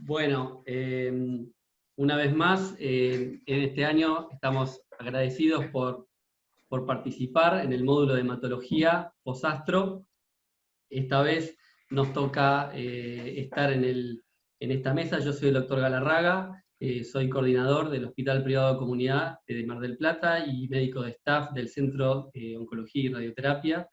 Bueno, una vez más, en este año estamos agradecidos por participar en el módulo de hematología post-astro. Esta vez nos toca estar en esta mesa. Yo soy el doctor Galarraga, soy coordinador del Hospital Privado de Comunidad de Mar del Plata y médico de staff del Centro de Oncología y Radioterapia.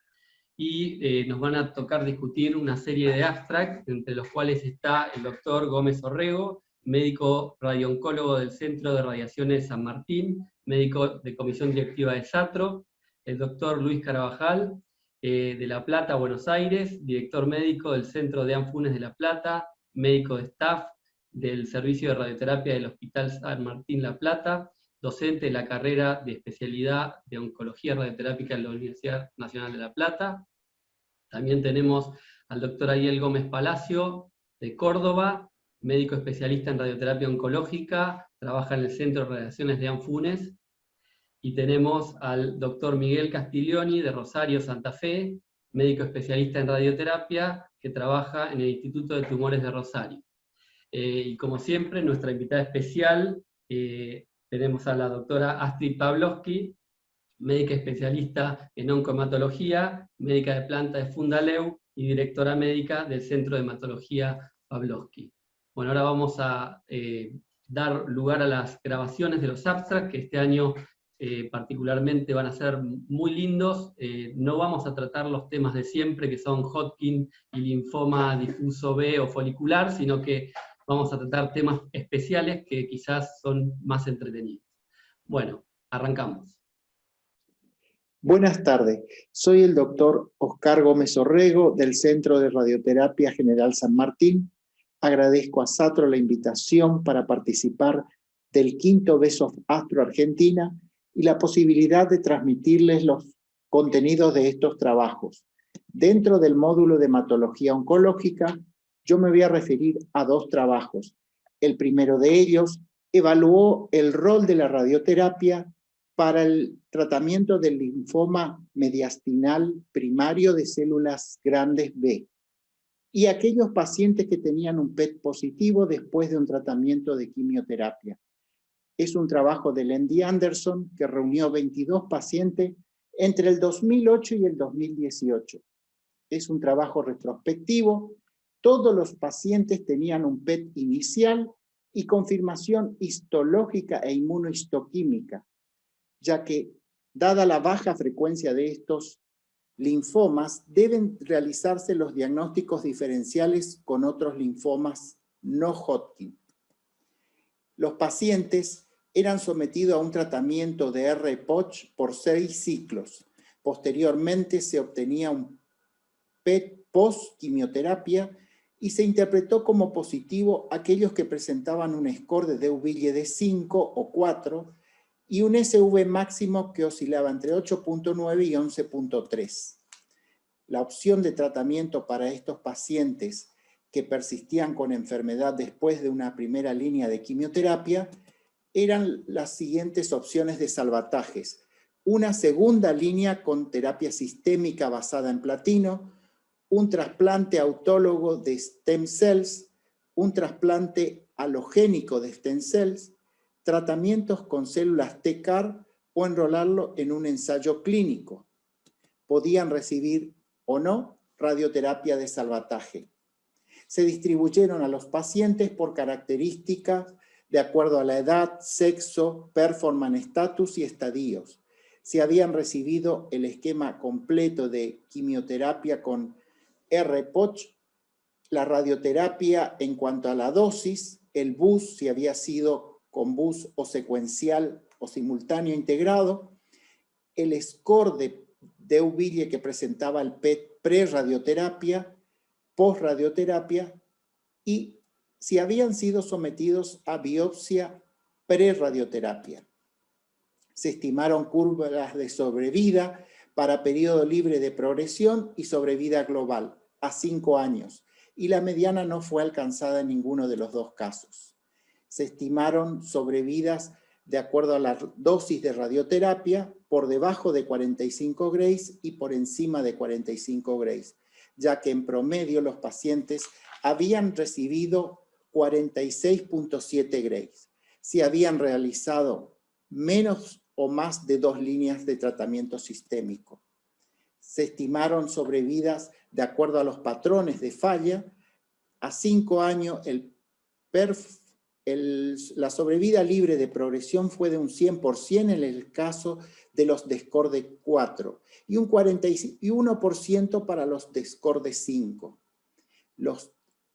Y nos van a tocar discutir una serie de abstracts, entre los cuales está el doctor Gómez Orrego, médico radiooncólogo del Centro de Radiaciones San Martín, médico de comisión directiva de SATRO, el doctor Luis Carabajal, de La Plata, Buenos Aires, director médico del Centro de Anfunes de La Plata, médico de staff del Servicio de Radioterapia del Hospital San Martín La Plata, docente de la carrera de especialidad de Oncología Radioterápica en la Universidad Nacional de La Plata. También tenemos al doctor Ariel Gómez Palacio, de Córdoba, médico especialista en radioterapia oncológica, trabaja en el Centro de Radiaciones de Anfunes. Y tenemos al doctor Miguel Castiglioni, de Rosario, Santa Fe, médico especialista en radioterapia, que trabaja en el Instituto de Tumores de Rosario. Y como siempre, nuestra invitada especial, tenemos a la doctora Astrid Pawlowski, médica especialista en oncohematología, médica de planta de Fundaleu y directora médica del Centro de Hematología Pawlowski. Bueno, ahora vamos a dar lugar a las grabaciones de los abstracts, que este año particularmente van a ser muy lindos. No vamos a tratar los temas de siempre, que son Hodgkin y linfoma difuso B o folicular, sino que vamos a tratar temas especiales que quizás son más entretenidos. Bueno, arrancamos. Buenas tardes, soy el doctor Oscar Gómez Orrego del Centro de Radioterapia General San Martín. Agradezco a SATRO la invitación para participar del quinto Best of Astro Argentina y la posibilidad de transmitirles los contenidos de estos trabajos. Dentro del módulo de hematología oncológica, yo me voy a referir a dos trabajos. El primero de ellos evaluó el rol de la radioterapia para el tratamiento del linfoma mediastinal primario de células grandes B y aquellos pacientes que tenían un PET positivo después de un tratamiento de quimioterapia. Es un trabajo de Lendi Anderson que reunió 22 pacientes entre el 2008 y el 2018. Es un trabajo retrospectivo. Todos los pacientes tenían un PET inicial y confirmación histológica e inmunohistoquímica, ya que, dada la baja frecuencia de estos linfomas, deben realizarse los diagnósticos diferenciales con otros linfomas no Hodgkin. Los pacientes eran sometidos a un tratamiento de R-POCH por 6 ciclos. Posteriormente se obtenía un PET post-quimioterapia y se interpretó como positivo aquellos que presentaban un score de Deauville de 5 o 4 y un SV máximo que oscilaba entre 8.9 y 11.3. La opción de tratamiento para estos pacientes que persistían con enfermedad después de una primera línea de quimioterapia eran las siguientes opciones de salvatajes. Una segunda línea con terapia sistémica basada en platino, un trasplante autólogo de stem cells, un trasplante halogénico de stem cells, tratamientos con células T-CAR o enrolarlo en un ensayo clínico. Podían recibir o no radioterapia de salvataje. Se distribuyeron a los pacientes por características de acuerdo a la edad, sexo, performance status y estadios. Si habían recibido el esquema completo de quimioterapia con R-POCH, la radioterapia en cuanto a la dosis, el BUS, si había sido con BUS o secuencial o simultáneo integrado, el score de Deauville que presentaba el PET pre-radioterapia, post-radioterapia y si habían sido sometidos a biopsia pre-radioterapia. Se estimaron curvas de sobrevida para periodo libre de progresión y sobrevida global a 5 años y la mediana no fue alcanzada en ninguno de los dos casos. Se estimaron sobrevidas de acuerdo a la dosis de radioterapia por debajo de 45 grays y por encima de 45 grays, ya que en promedio los pacientes habían recibido 46.7 grays. Si habían realizado menos o más de 2 líneas de tratamiento sistémico. Se estimaron sobrevidas de acuerdo a los patrones de falla. A 5 años, la sobrevida libre de progresión fue de un 100% en el caso de los de score de 4 y un 41% para los de score de 5. Los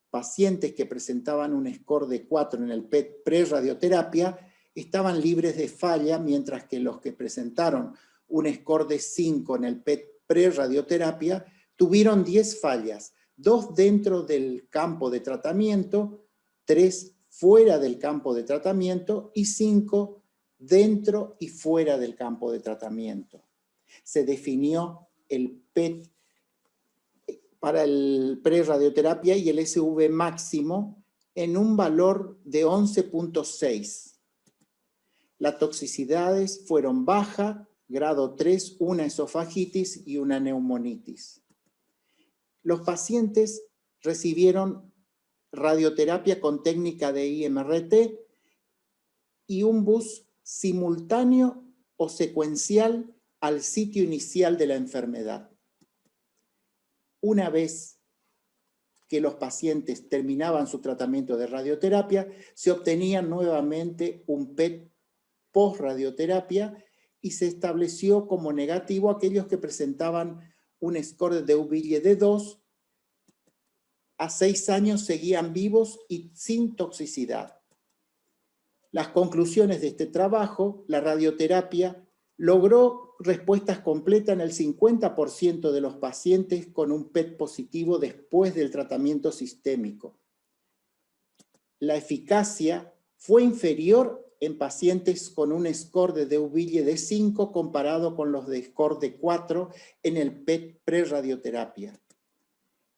pacientes que presentaban un score de 4 en el PET pre-radioterapia estaban libres de falla, mientras que los que presentaron un score de 5 en el PET pre-radioterapia tuvieron 10 fallas, 2 dentro del campo de tratamiento, 3 fuera del campo de tratamiento y 5 dentro y fuera del campo de tratamiento. Se definió el PET para el pre-radioterapia y el SV máximo en un valor de 11.6. Las toxicidades fueron bajas, grado 3, una esofagitis y una neumonitis. Los pacientes recibieron radioterapia con técnica de IMRT y un bus simultáneo o secuencial al sitio inicial de la enfermedad. Una vez que los pacientes terminaban su tratamiento de radioterapia, se obtenía nuevamente un PET post-radioterapia y se estableció como negativo aquellos que presentaban un score de Deauville de 2, a 6 años seguían vivos y sin toxicidad. Las conclusiones de este trabajo: la radioterapia logró respuestas completas en el 50% de los pacientes con un PET positivo después del tratamiento sistémico. La eficacia fue inferior en pacientes con un score de Deauville de 5 comparado con los de score de 4 en el PET pre-radioterapia.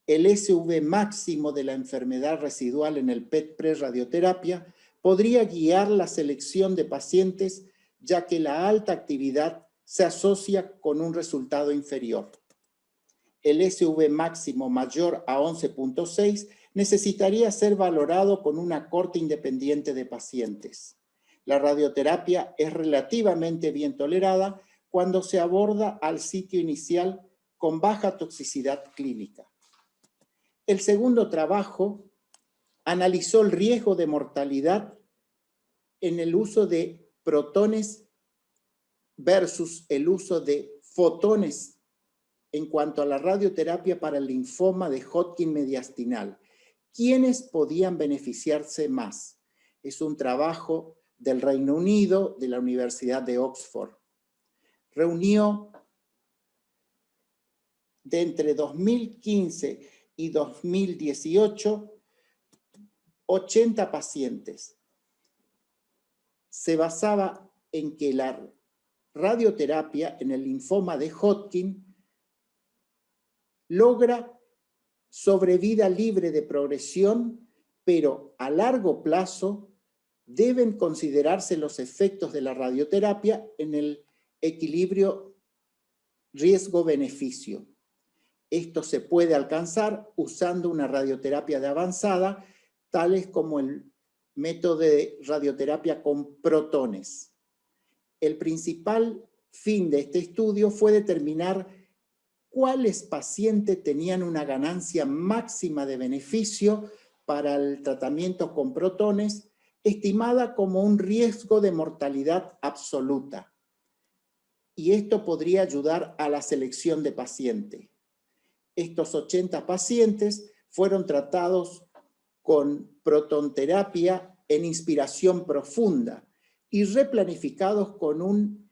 El SV máximo de la enfermedad residual en el PET pre-radioterapia podría guiar la selección de pacientes, ya que la alta actividad se asocia con un resultado inferior. El SV máximo mayor a 11.6 necesitaría ser valorado con una corte independiente de pacientes. La radioterapia es relativamente bien tolerada cuando se aborda al sitio inicial con baja toxicidad clínica. El segundo trabajo analizó el riesgo de mortalidad en el uso de protones versus el uso de fotones en cuanto a la radioterapia para el linfoma de Hodgkin mediastinal. ¿Quiénes podían beneficiarse más? Es un trabajo del Reino Unido, de la Universidad de Oxford. Reunió de entre 2015 y 2018 80 pacientes. Se basaba en que la radioterapia en el linfoma de Hodgkin logra sobrevida libre de progresión, pero a largo plazo deben considerarse los efectos de la radioterapia en el equilibrio riesgo-beneficio. Esto se puede alcanzar usando una radioterapia de avanzada, tales como el método de radioterapia con protones. El principal fin de este estudio fue determinar cuáles pacientes tenían una ganancia máxima de beneficio para el tratamiento con protones, estimada como un riesgo de mortalidad absoluta. Y esto podría ayudar a la selección de pacientes. Estos 80 pacientes fueron tratados con protonterapia en inspiración profunda y replanificados con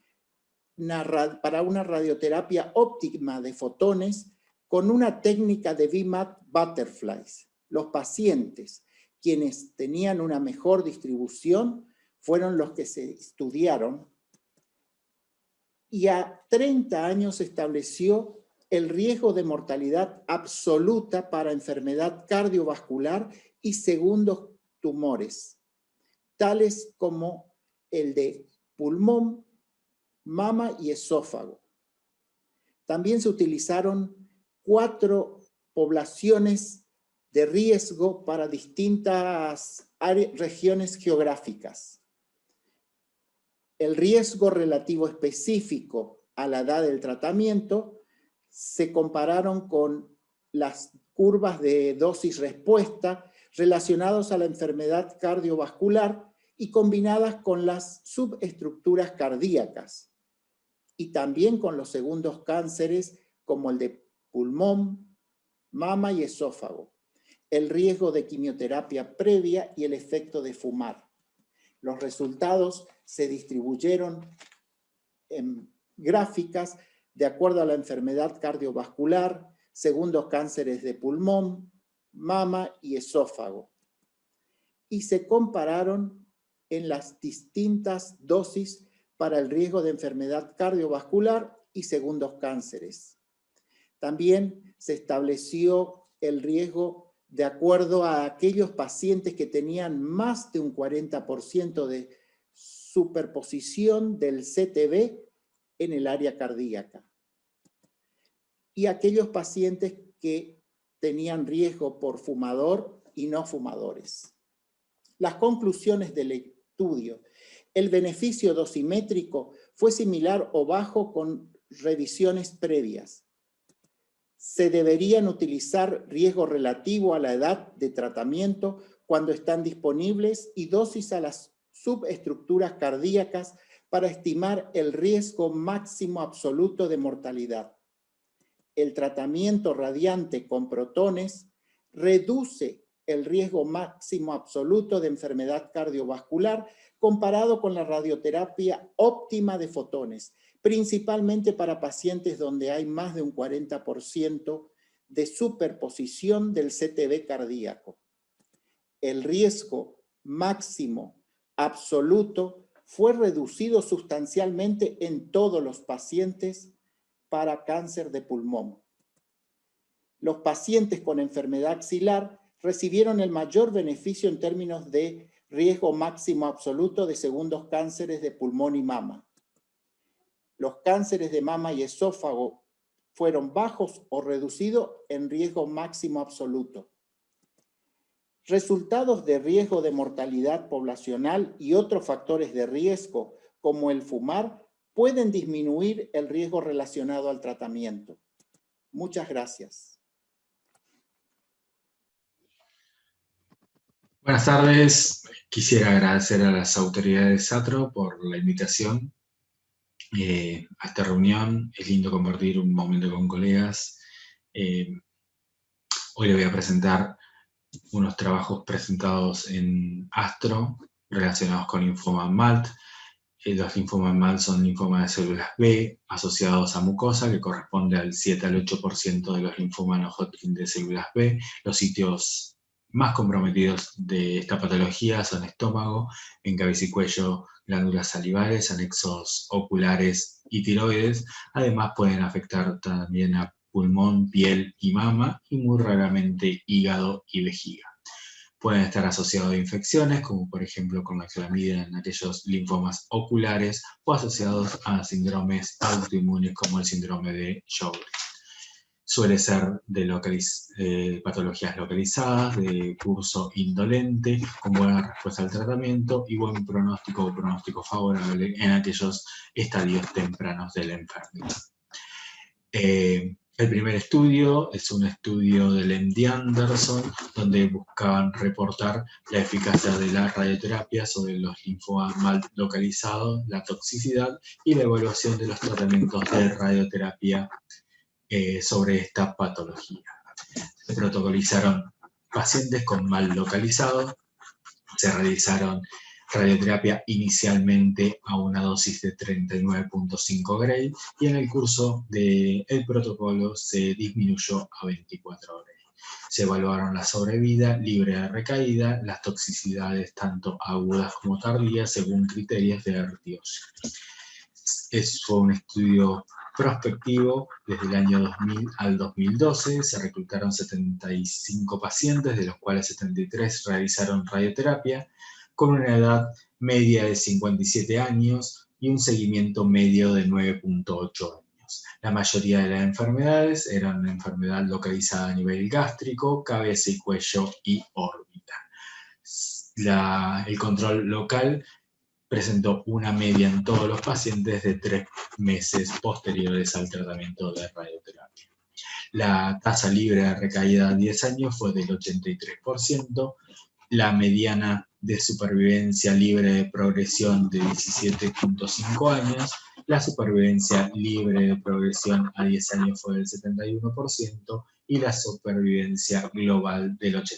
para una radioterapia óptima de fotones con una técnica de VMAT butterflies. Los pacientes quienes tenían una mejor distribución fueron los que se estudiaron, y a 30 años se estableció el riesgo de mortalidad absoluta para enfermedad cardiovascular y segundos tumores, tales como el de pulmón, mama y esófago. También se utilizaron 4 poblaciones de riesgo para distintas regiones geográficas. El riesgo relativo específico a la edad del tratamiento se compararon con las curvas de dosis-respuesta relacionados a la enfermedad cardiovascular y combinadas con las subestructuras cardíacas, y también con los segundos cánceres como el de pulmón, mama y esófago, el riesgo de quimioterapia previa y el efecto de fumar. Los resultados se distribuyeron en gráficas de acuerdo a la enfermedad cardiovascular, segundos cánceres de pulmón, mama y esófago. Y se compararon en las distintas dosis para el riesgo de enfermedad cardiovascular y segundos cánceres. También se estableció el riesgo de acuerdo a aquellos pacientes que tenían más de un 40% de superposición del CTB en el área cardíaca, y aquellos pacientes que tenían riesgo por fumador y no fumadores. Las conclusiones del estudio: el beneficio dosimétrico fue similar o bajo con revisiones previas. Se deberían utilizar riesgo relativo a la edad de tratamiento cuando están disponibles y dosis a las subestructuras cardíacas para estimar el riesgo máximo absoluto de mortalidad. El tratamiento radiante con protones reduce el riesgo máximo absoluto de enfermedad cardiovascular comparado con la radioterapia óptima de fotones, principalmente para pacientes donde hay más de un 40% de superposición del CTB cardíaco. El riesgo máximo absoluto fue reducido sustancialmente en todos los pacientes para cáncer de pulmón. Los pacientes con enfermedad axilar recibieron el mayor beneficio en términos de riesgo máximo absoluto de segundos cánceres de pulmón y mama. Los cánceres de mama y esófago fueron bajos o reducidos en riesgo máximo absoluto. Resultados de riesgo de mortalidad poblacional y otros factores de riesgo, como el fumar, pueden disminuir el riesgo relacionado al tratamiento. Muchas gracias. Buenas tardes. Quisiera agradecer a las autoridades de SATRO por la invitación a esta reunión. Es lindo compartir un momento con colegas. Hoy les voy a presentar unos trabajos presentados en ASTRO relacionados con linfoma MALT. Los linfomas MALT son linfomas de células B asociados a mucosa, que corresponde al 7 al 8% de los linfomas no Hodgkin de células B. Los sitios más comprometidos de esta patología son estómago, en cabeza y cuello, glándulas salivares, anexos oculares y tiroides. Además pueden afectar también a pulmón, piel y mama, y muy raramente hígado y vejiga. Pueden estar asociados a infecciones, como por ejemplo con la clamidia en aquellos linfomas oculares, o asociados a síndromes autoinmunes como el síndrome de Sjögren. Suele ser de patologías localizadas, de curso indolente, con buena respuesta al tratamiento y buen pronóstico o pronóstico favorable en aquellos estadios tempranos de la enfermedad. El primer estudio es un estudio del MD Anderson, donde buscaban reportar la eficacia de la radioterapia sobre los linfomas mal localizados, la toxicidad y la evaluación de los tratamientos de radioterapia sobre esta patología. Se protocolizaron pacientes con mal localizado, se realizaron radioterapia inicialmente a una dosis de 39.5 Gray y en el curso del protocolo se disminuyó a 24 Gray. Se evaluaron la sobrevida libre de recaída, las toxicidades tanto agudas como tardías según criterios de RTOS. Fue un estudio prospectivo desde el año 2000 al 2012, se reclutaron 75 pacientes, de los cuales 73 realizaron radioterapia, con una edad media de 57 años y un seguimiento medio de 9.8 años. años. La mayoría de las enfermedades eran una enfermedad localizada a nivel gástrico, cabeza y cuello y órbita. El control local presentó una media en todos los pacientes de 3 meses posteriores al tratamiento de radioterapia. La tasa libre de recaída a 10 años fue del 83%, la mediana de supervivencia libre de progresión de 17.5 años, la supervivencia libre de progresión a 10 años fue del 71% y la supervivencia global del 86%.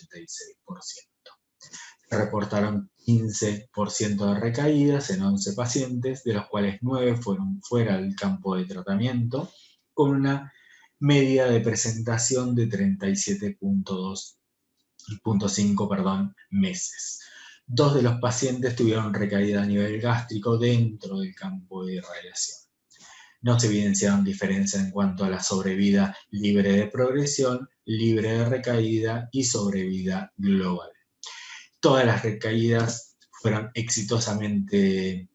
Se reportaron 15% de recaídas en 11 pacientes, de los cuales 9 fueron fuera del campo de tratamiento, con una media de presentación de 37.5 meses. 2 de los pacientes tuvieron recaída a nivel gástrico dentro del campo de irradiación. No se evidenciaron diferencias en cuanto a la sobrevida libre de progresión, libre de recaída y sobrevida global. Todas las recaídas fueron exitosamente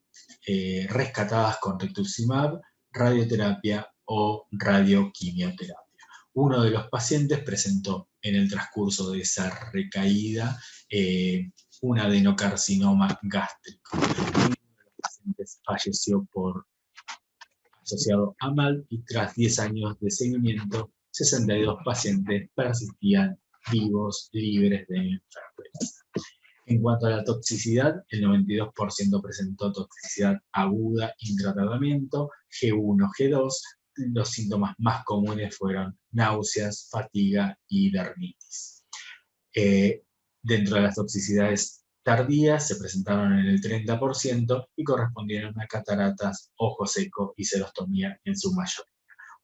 rescatadas con rituximab, radioterapia o radioquimioterapia. Uno de los pacientes presentó en el transcurso de esa recaída un adenocarcinoma gástrico. Uno de los pacientes falleció asociado a MALT y tras 10 años de seguimiento, 62 pacientes persistían vivos, libres de enfermedad. En cuanto a la toxicidad, el 92% presentó toxicidad aguda intratratamiento, G1, G2. Los síntomas más comunes fueron náuseas, fatiga y dermitis. Dentro de las toxicidades tardías se presentaron en el 30% y correspondieron a cataratas, ojo seco y serostomía en su mayoría.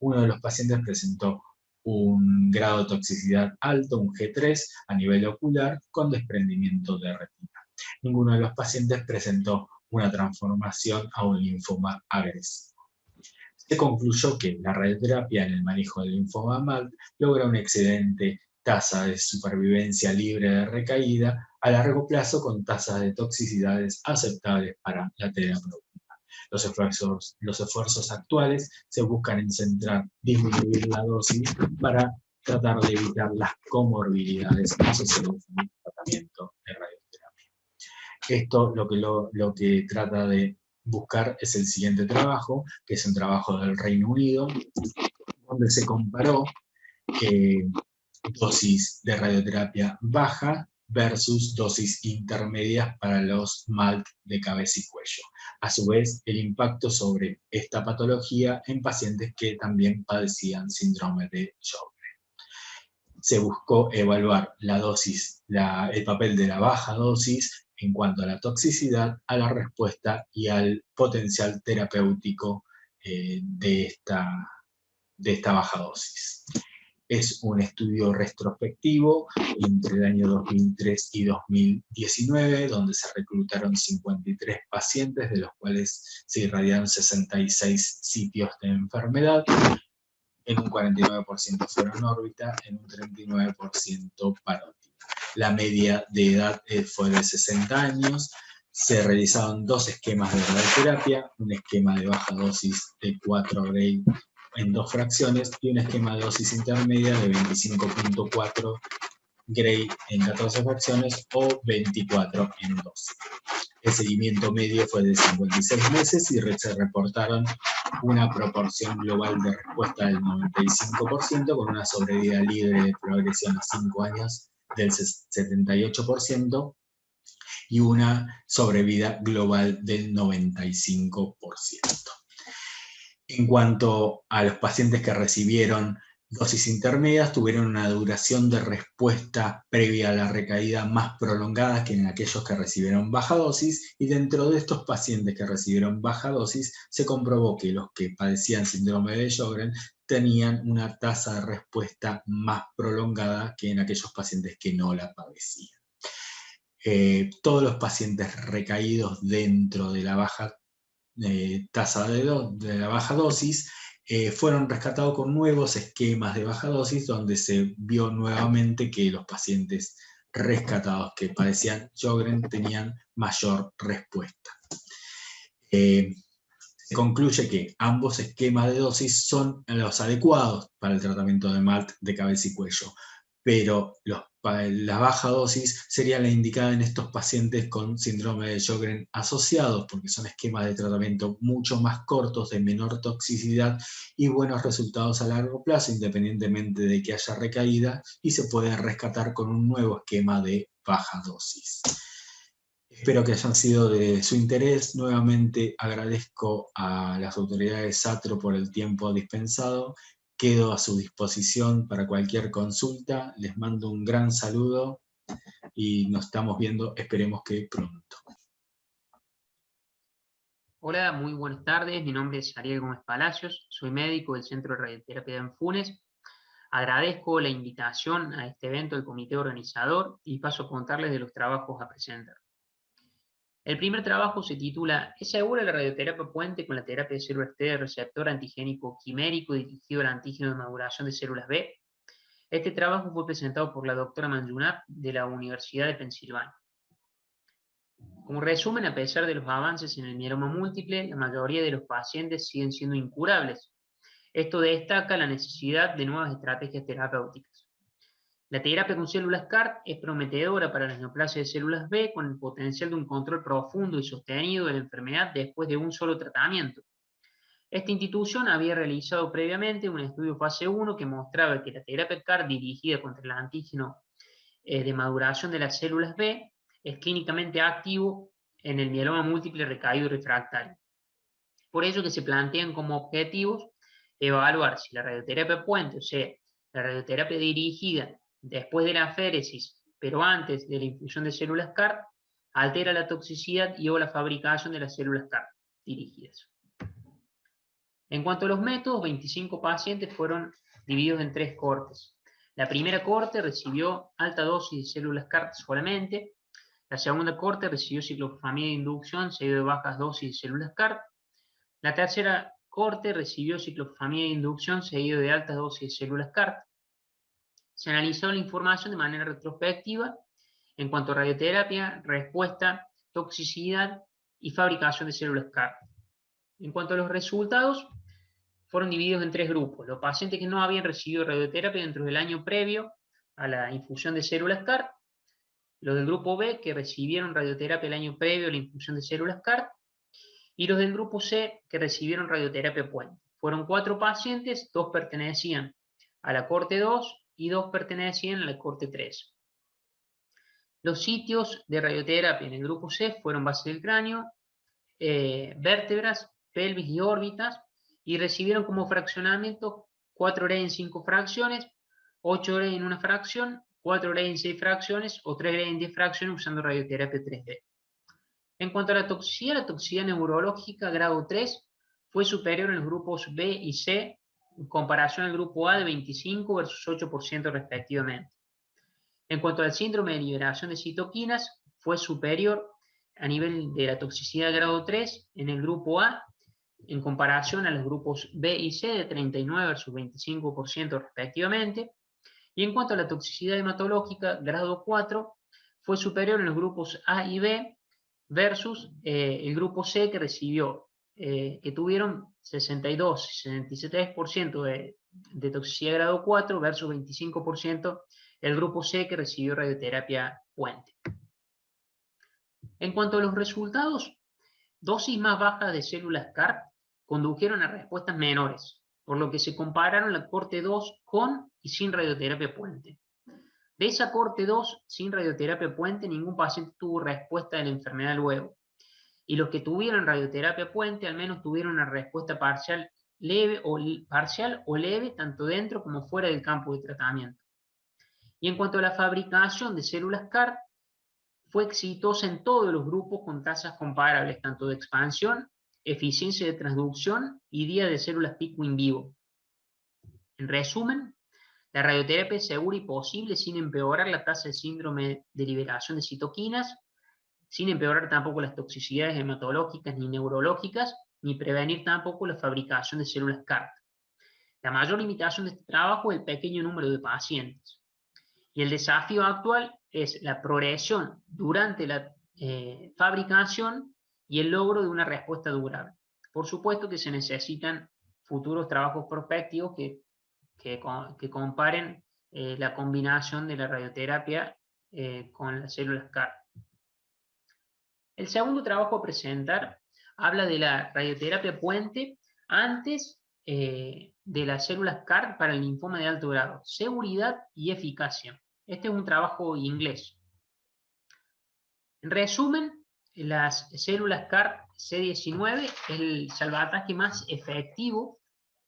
Uno de los pacientes presentó un grado de toxicidad alto, un G3, a nivel ocular, con desprendimiento de retina. Ninguno de los pacientes presentó una transformación a un linfoma agresivo. Se concluyó que la radioterapia en el manejo del linfoma MALT logra una excelente tasa de supervivencia libre de recaída a largo plazo con tasas de toxicidades aceptables para la terapia. Los esfuerzos actuales se buscan en centrar, disminuir la dosis para tratar de evitar las comorbilidades asociadas al tratamiento de radioterapia. Esto lo que trata de buscar es el siguiente trabajo, que es un trabajo del Reino Unido, donde se comparó dosis de radioterapia baja versus dosis intermedias para los MALT de cabeza y cuello. A su vez, el impacto sobre esta patología en pacientes que también padecían síndrome de Sjögren. Se buscó evaluar la dosis, el papel de la baja dosis en cuanto a la toxicidad, a la respuesta y al potencial terapéutico de esta baja dosis. Es un estudio retrospectivo entre el año 2003 y 2019, donde se reclutaron 53 pacientes, de los cuales se irradiaron 66 sitios de enfermedad. En un 49% fueron órbita, en un 39% parótida. La media de edad fue de 60 años. Se realizaron 2 esquemas de radioterapia, un esquema de baja dosis de 4 Gray en 2 fracciones y un esquema de dosis intermedia de 25.4 Gray en 14 fracciones o 24 en 12. El seguimiento medio fue de 56 meses y se reportaron una proporción global de respuesta del 95% con una sobrevida libre de progresión a 5 años del 78% y una sobrevida global del 95%. En cuanto a los pacientes que recibieron dosis intermedias, tuvieron una duración de respuesta previa a la recaída más prolongada que en aquellos que recibieron baja dosis, y dentro de estos pacientes que recibieron baja dosis, se comprobó que los que padecían síndrome de Sjögren tenían una tasa de respuesta más prolongada que en aquellos pacientes que no la padecían. Todos los pacientes recaídos dentro de la baja tasa de la baja dosis fueron rescatados con nuevos esquemas de baja dosis, donde se vio nuevamente que los pacientes rescatados que padecían Sjögren tenían mayor respuesta. Se concluye que ambos esquemas de dosis son los adecuados para el tratamiento de MALT de cabeza y cuello, pero la baja dosis sería la indicada en estos pacientes con síndrome de Sjögren asociados, porque son esquemas de tratamiento mucho más cortos, de menor toxicidad y buenos resultados a largo plazo, independientemente de que haya recaída, y se puede rescatar con un nuevo esquema de baja dosis. Espero que hayan sido de su interés. Nuevamente agradezco a las autoridades SATRO por el tiempo dispensado. Quedo a su disposición para cualquier consulta. Les mando un gran saludo y nos estamos viendo, esperemos que pronto. Hola, muy buenas tardes. Mi nombre es Ariel Gómez Palacios. Soy médico del Centro de Radioterapia de Funes. Agradezco la invitación a este evento del comité organizador y paso a contarles de los trabajos a presentar. El primer trabajo se titula ¿Es segura la radioterapia puente con la terapia de células T de receptor antigénico quimérico dirigido al antígeno de maduración de células B? Este trabajo fue presentado por la doctora Manjunat de la Universidad de Pensilvania. Como resumen, a pesar de los avances en el mieloma múltiple, la mayoría de los pacientes siguen siendo incurables. Esto destaca la necesidad de nuevas estrategias terapéuticas. La terapia con células CAR es prometedora para la neoplasia de células B con el potencial de un control profundo y sostenido de la enfermedad después de un solo tratamiento. Esta institución había realizado previamente un estudio fase 1 que mostraba que la terapia CAR dirigida contra el antígeno de maduración de las células B es clínicamente activo en el mieloma múltiple recaído y refractario. Por ello que se plantean como objetivos evaluar si la radioterapia puente, o sea, la radioterapia dirigida después de la féresis, pero antes de la infusión de células CAR, altera la toxicidad y o la fabricación de las células CAR dirigidas. En cuanto a los métodos, 25 pacientes fueron divididos en 3 cohortes. La primera cohorte recibió alta dosis de células CAR solamente. La segunda cohorte recibió ciclophosphamida de inducción seguido de bajas dosis de células CAR. La tercera cohorte recibió ciclophosphamida de inducción seguido de altas dosis de células CAR. Se analizó la información de manera retrospectiva en cuanto a radioterapia, respuesta, toxicidad y fabricación de células CAR. En cuanto a los resultados, fueron divididos en 3 grupos. Los pacientes que no habían recibido radioterapia dentro del año previo a la infusión de células CAR, los del grupo B que recibieron radioterapia el año previo a la infusión de células CAR, y los del grupo C que recibieron radioterapia puente. Fueron 4 pacientes, 2 pertenecían a la cohorte 2 y 2 pertenecían a la cohorte 3. Los sitios de radioterapia en el grupo C fueron base del cráneo, vértebras, pelvis y órbitas, y recibieron como fraccionamiento 4 Gray en 5 fracciones, 8 Gray en 1 fracción, 4 Gray en 6 fracciones o 3 Gray en 10 fracciones usando radioterapia 3D. En cuanto a la toxicidad neurológica grado 3 fue superior en los grupos B y C en comparación al grupo A de 25 versus 8% respectivamente. En cuanto al síndrome de liberación de citoquinas, fue superior a nivel de la toxicidad grado 3 en el grupo A en comparación a los grupos B y C de 39 versus 25% respectivamente. Y en cuanto a la toxicidad hematológica grado 4, fue superior en los grupos A y B versus el grupo C que recibió, que tuvieron 62 y 63% de toxicidad grado 4 versus 25% el grupo C que recibió radioterapia puente. En cuanto a los resultados, dosis más bajas de células CAR condujeron a respuestas menores, por lo que se compararon la cohorte 2 con y sin radioterapia puente. De esa cohorte 2 sin radioterapia puente, ningún paciente tuvo respuesta de la enfermedad luego. Y los que tuvieron radioterapia puente al menos tuvieron una respuesta parcial o leve, tanto dentro como fuera del campo de tratamiento. Y en cuanto a la fabricación de células CAR, fue exitosa en todos los grupos con tasas comparables, tanto de expansión, eficiencia de transducción y día de células pico in vivo. En resumen, la radioterapia es segura y posible sin empeorar la tasa de síndrome de liberación de citoquinas, sin empeorar tampoco las toxicidades hematológicas ni neurológicas, ni prevenir tampoco la fabricación de células CAR. La mayor limitación de este trabajo es el pequeño número de pacientes. Y el desafío actual es la progresión durante la fabricación y el logro de una respuesta durable. Por supuesto que se necesitan futuros trabajos prospectivos que comparen la combinación de la radioterapia con las células CAR. El segundo trabajo a presentar habla de la radioterapia puente antes de las células CAR para el linfoma de alto grado, seguridad y eficacia. Este es un trabajo inglés. En resumen, las células CAR C19 es el salvataje más efectivo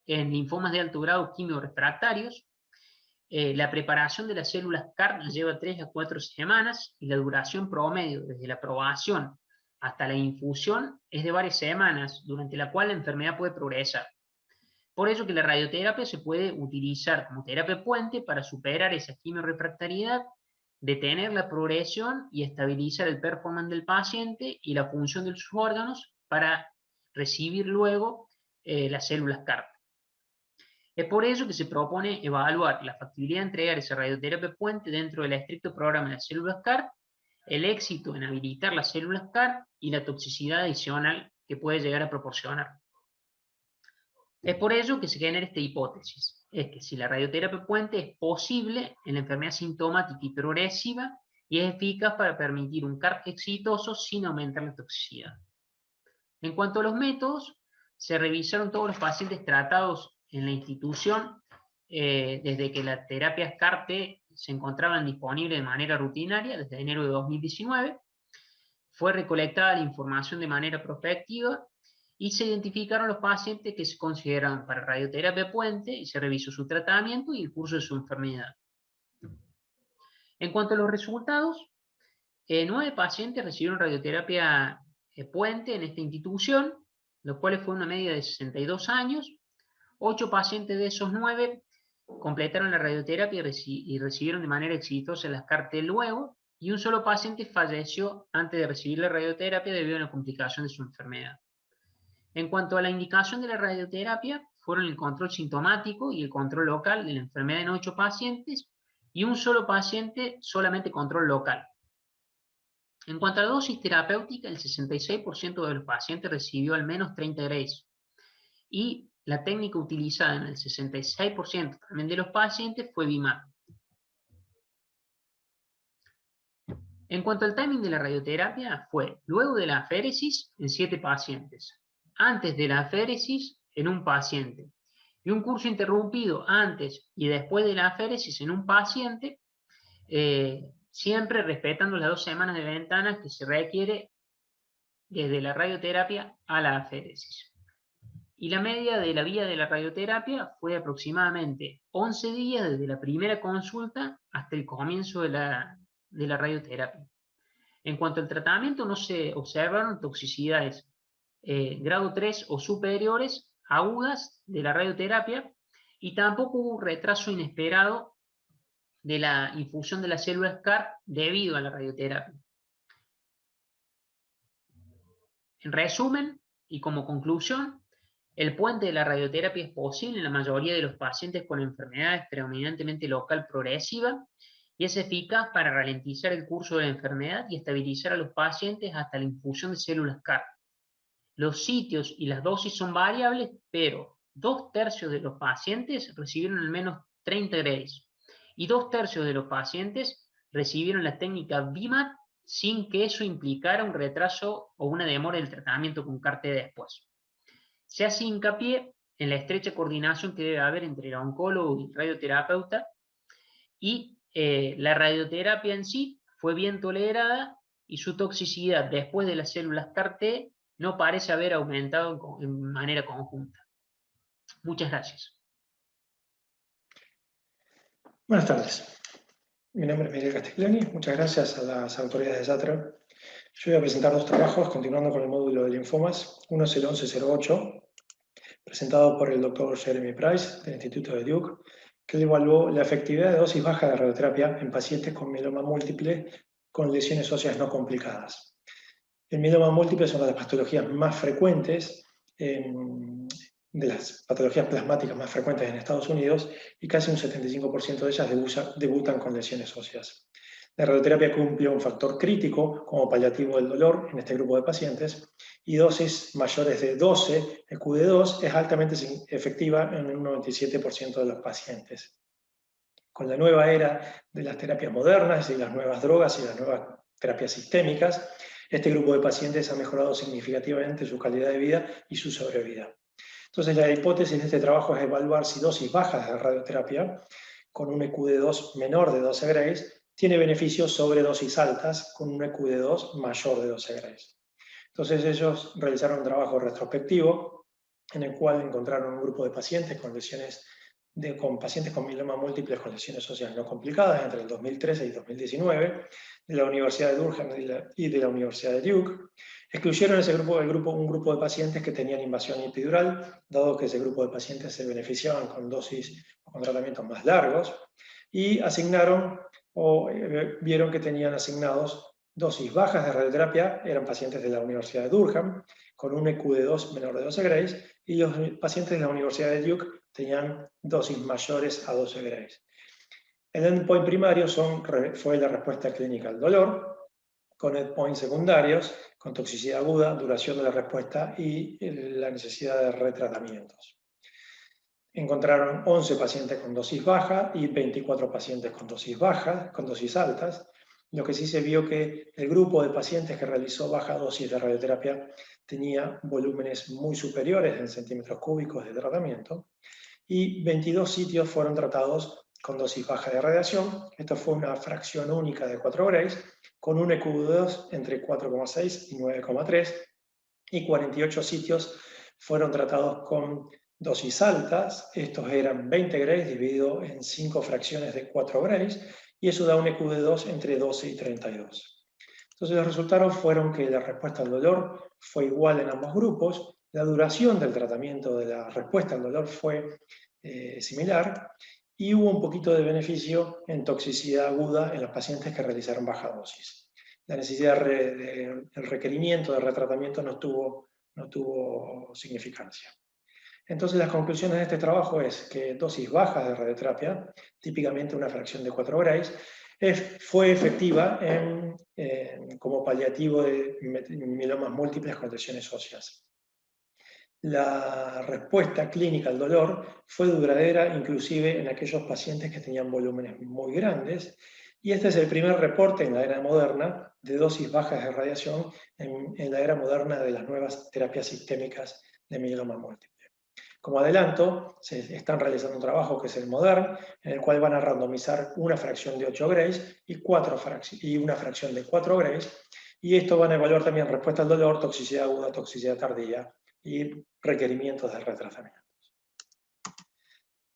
en linfomas de alto grado quimiorefractarios. La preparación de las células CAR lleva 3 a 4 semanas y la duración promedio desde la aprobación hasta la infusión es de varias semanas, durante la cual la enfermedad puede progresar. Por ello que la radioterapia se puede utilizar como terapia puente para superar esa quimiorefractariedad, detener la progresión y estabilizar el performance del paciente y la función de sus órganos para recibir luego las células CAR. Es por ello que se propone evaluar la factibilidad de entregar esa radioterapia puente dentro del estricto programa de las células CAR, el éxito en habilitar las células CAR y la toxicidad adicional que puede llegar a proporcionar. Es por ello que se genera esta hipótesis, es que si la radioterapia puente es posible en la enfermedad sintomática y progresiva y es eficaz para permitir un CAR exitoso sin aumentar la toxicidad. En cuanto a los métodos, se revisaron todos los pacientes tratados en la institución desde que las terapias CAR-T se encontraban disponibles de manera rutinaria desde enero de 2019. Fue recolectada la información de manera prospectiva y se identificaron los pacientes que se consideraban para radioterapia puente y se revisó su tratamiento y el curso de su enfermedad. En cuanto a los resultados, 9 pacientes recibieron radioterapia puente en esta institución, los cuales fue una media de 62 años. 8 pacientes de esos 9 completaron la radioterapia y recibieron de manera exitosa las CAR-T luego, y un solo paciente falleció antes de recibir la radioterapia debido a una complicación de su enfermedad. En cuanto a la indicación de la radioterapia, fueron el control sintomático y el control local de la enfermedad en 8 pacientes, y un solo paciente solamente control local. En cuanto a la dosis terapéutica, el 66% de los pacientes recibió al menos 30 Grays, y la técnica utilizada en el 66% también de los pacientes fue VIMAT. En cuanto al timing de la radioterapia, fue luego de la aféresis en 7 pacientes, antes de la aféresis en un paciente, y un curso interrumpido antes y después de la aféresis en un paciente, siempre respetando las 2 semanas de ventana que se requiere desde la radioterapia a la aféresis. Y la media de la vía de la radioterapia fue aproximadamente 11 días desde la primera consulta hasta el comienzo de la radioterapia. En cuanto al tratamiento, no se observaron toxicidades grado 3 o superiores agudas de la radioterapia y tampoco hubo retraso inesperado de la infusión de las células CAR debido a la radioterapia. En resumen y como conclusión, el puente de la radioterapia es posible en la mayoría de los pacientes con enfermedades predominantemente local progresiva y es eficaz para ralentizar el curso de la enfermedad y estabilizar a los pacientes hasta la infusión de células CAR. Los sitios y las dosis son variables, pero 2/3 de los pacientes recibieron al menos 30 Grays y 2/3 de los pacientes recibieron la técnica VIMAT sin que eso implicara un retraso o una demora del tratamiento con CAR-T después. Se hace hincapié en la estrecha coordinación que debe haber entre el oncólogo y el radioterapeuta, y la radioterapia en sí fue bien tolerada y su toxicidad después de las células CAR-T no parece haber aumentado en manera conjunta. Muchas gracias. Buenas tardes. Mi nombre es Miguel Castiglioni. Muchas gracias a las autoridades de SATRA. Yo voy a presentar 2 trabajos continuando con el módulo de linfomas. Uno es el 1108, presentado por el doctor Jeremy Price del Instituto de Duke, que evaluó la efectividad de dosis baja de radioterapia en pacientes con mieloma múltiple con lesiones óseas no complicadas. El mieloma múltiple es una de las patologías más frecuentes, de las patologías plasmáticas más frecuentes en Estados Unidos, y casi un 75% de ellas debutan con lesiones óseas. La radioterapia cumple un factor crítico como paliativo del dolor en este grupo de pacientes, y dosis mayores de 12 EQ2 es altamente efectiva en un 97% de los pacientes. Con la nueva era de las terapias modernas y las nuevas drogas y las nuevas terapias sistémicas, este grupo de pacientes ha mejorado significativamente su calidad de vida y su sobrevida. Entonces, la hipótesis de este trabajo es evaluar si dosis bajas de radioterapia, con un EQ2 menor de 12 Grays, tiene beneficios sobre dosis altas con un EQ2 mayor de 12 Grays. Entonces, ellos realizaron un trabajo retrospectivo en el cual encontraron un grupo de pacientes con lesiones con pacientes con mieloma múltiples con lesiones óseas no complicadas entre el 2013 y 2019, de la Universidad de Durham y de la Universidad de Duke. Excluyeron un grupo de pacientes que tenían invasión epidural, dado que ese grupo de pacientes se beneficiaban con dosis o con tratamientos más largos, y asignaron o vieron que tenían asignados dosis bajas de radioterapia, eran pacientes de la Universidad de Durham, con un EQ2 menor de 12 Grays, y los pacientes de la Universidad de Duke tenían dosis mayores a 12 Grays. El endpoint primario fue la respuesta clínica al dolor, con endpoints secundarios, con toxicidad aguda, duración de la respuesta y la necesidad de retratamientos. Encontraron 11 pacientes con dosis baja y 24 pacientes con dosis baja, con dosis altas. Lo que sí se vio que el grupo de pacientes que realizó baja dosis de radioterapia tenía volúmenes muy superiores en centímetros cúbicos de tratamiento, y 22 sitios fueron tratados con dosis baja de radiación. Esto fue una fracción única de 4 Grays, con un EQ2 entre 4,6 y 9,3, y 48 sitios fueron tratados con dosis altas. Estos eran 20 Grays dividido en 5 fracciones de 4 Grays, y eso da un EQ2 entre 12 y 32. Entonces los resultados fueron que la respuesta al dolor fue igual en ambos grupos, la duración del tratamiento de la respuesta al dolor fue similar, y hubo un poquito de beneficio en toxicidad aguda en los pacientes que realizaron baja dosis. La necesidad el requerimiento de retratamiento no tuvo significancia. Entonces las conclusiones de este trabajo es que dosis bajas de radioterapia, típicamente una fracción de 4 Grays, fue efectiva como paliativo de mielomas múltiples con lesiones óseas. La respuesta clínica al dolor fue duradera, inclusive en aquellos pacientes que tenían volúmenes muy grandes, y este es el primer reporte en la era moderna de dosis bajas de radiación en la era moderna de las nuevas terapias sistémicas de mieloma múltiple. Como adelanto, se están realizando un trabajo que es el MODERN, en el cual van a randomizar una fracción de 8 Grays y una fracción de 4 Grays, y esto van a evaluar también respuesta al dolor, toxicidad aguda, toxicidad tardía y requerimientos de retratamientos.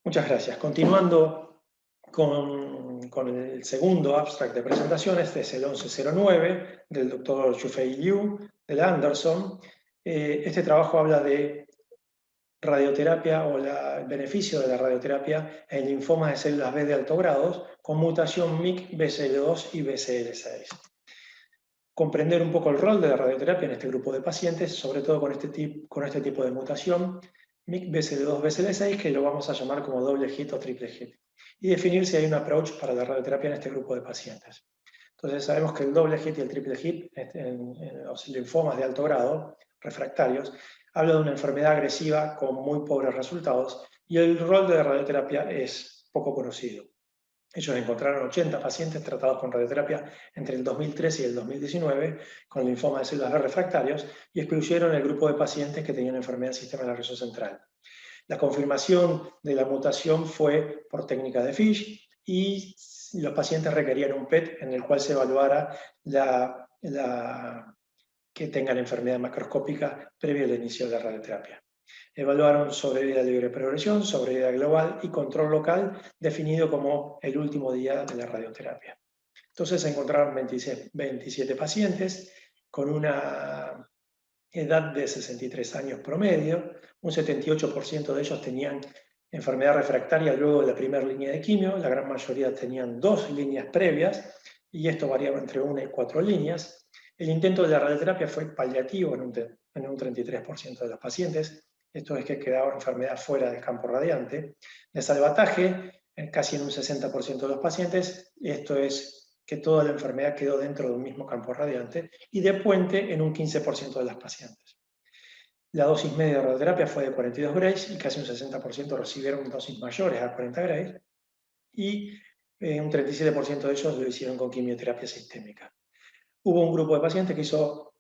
Muchas gracias. Continuando con el segundo abstract de presentación, este es el 1109 del doctor Xufei Liu, de la Anderson. Este trabajo habla de radioterapia o el beneficio de la radioterapia en linfomas de células B de alto grado con mutación MYC, BCL2 y BCL6. Comprender un poco el rol de la radioterapia en este grupo de pacientes, sobre todo con este tipo de mutación, MYC, BCL2, BCL6, que lo vamos a llamar como doble hit o triple hit, y definir si hay un approach para la radioterapia en este grupo de pacientes. Entonces sabemos que el doble hit y el triple hit en los linfomas de alto grado, refractarios, habla de una enfermedad agresiva con muy pobres resultados, y el rol de la radioterapia es poco conocido. Ellos encontraron 80 pacientes tratados con radioterapia entre el 2013 y el 2019 con linfoma de células B refractarios, y excluyeron el grupo de pacientes que tenían enfermedad del sistema nervioso central. La confirmación de la mutación fue por técnica de Fish, y los pacientes requerían un PET en el cual se evaluara que tengan enfermedad macroscópica previo al inicio de la radioterapia. Evaluaron sobrevida libre progresión, sobrevida global y control local, definido como el último día de la radioterapia. Entonces se encontraron 27 pacientes con una edad de 63 años promedio, un 78% de ellos tenían enfermedad refractaria luego de la primera línea de quimio, la gran mayoría tenían 2 líneas previas, y esto variaba entre 1 y 4 líneas. El intento de la radioterapia fue paliativo en un 33% de los pacientes, esto es que quedaba enfermedad fuera del campo radiante. De salvataje, casi en un 60% de los pacientes, esto es que toda la enfermedad quedó dentro de un mismo campo radiante, y de puente en un 15% de las pacientes. La dosis media de radioterapia fue de 42 grays y casi un 60% recibieron dosis mayores a 40 grays, y un 37% de ellos lo hicieron con quimioterapia sistémica. Hubo un grupo de pacientes que hizo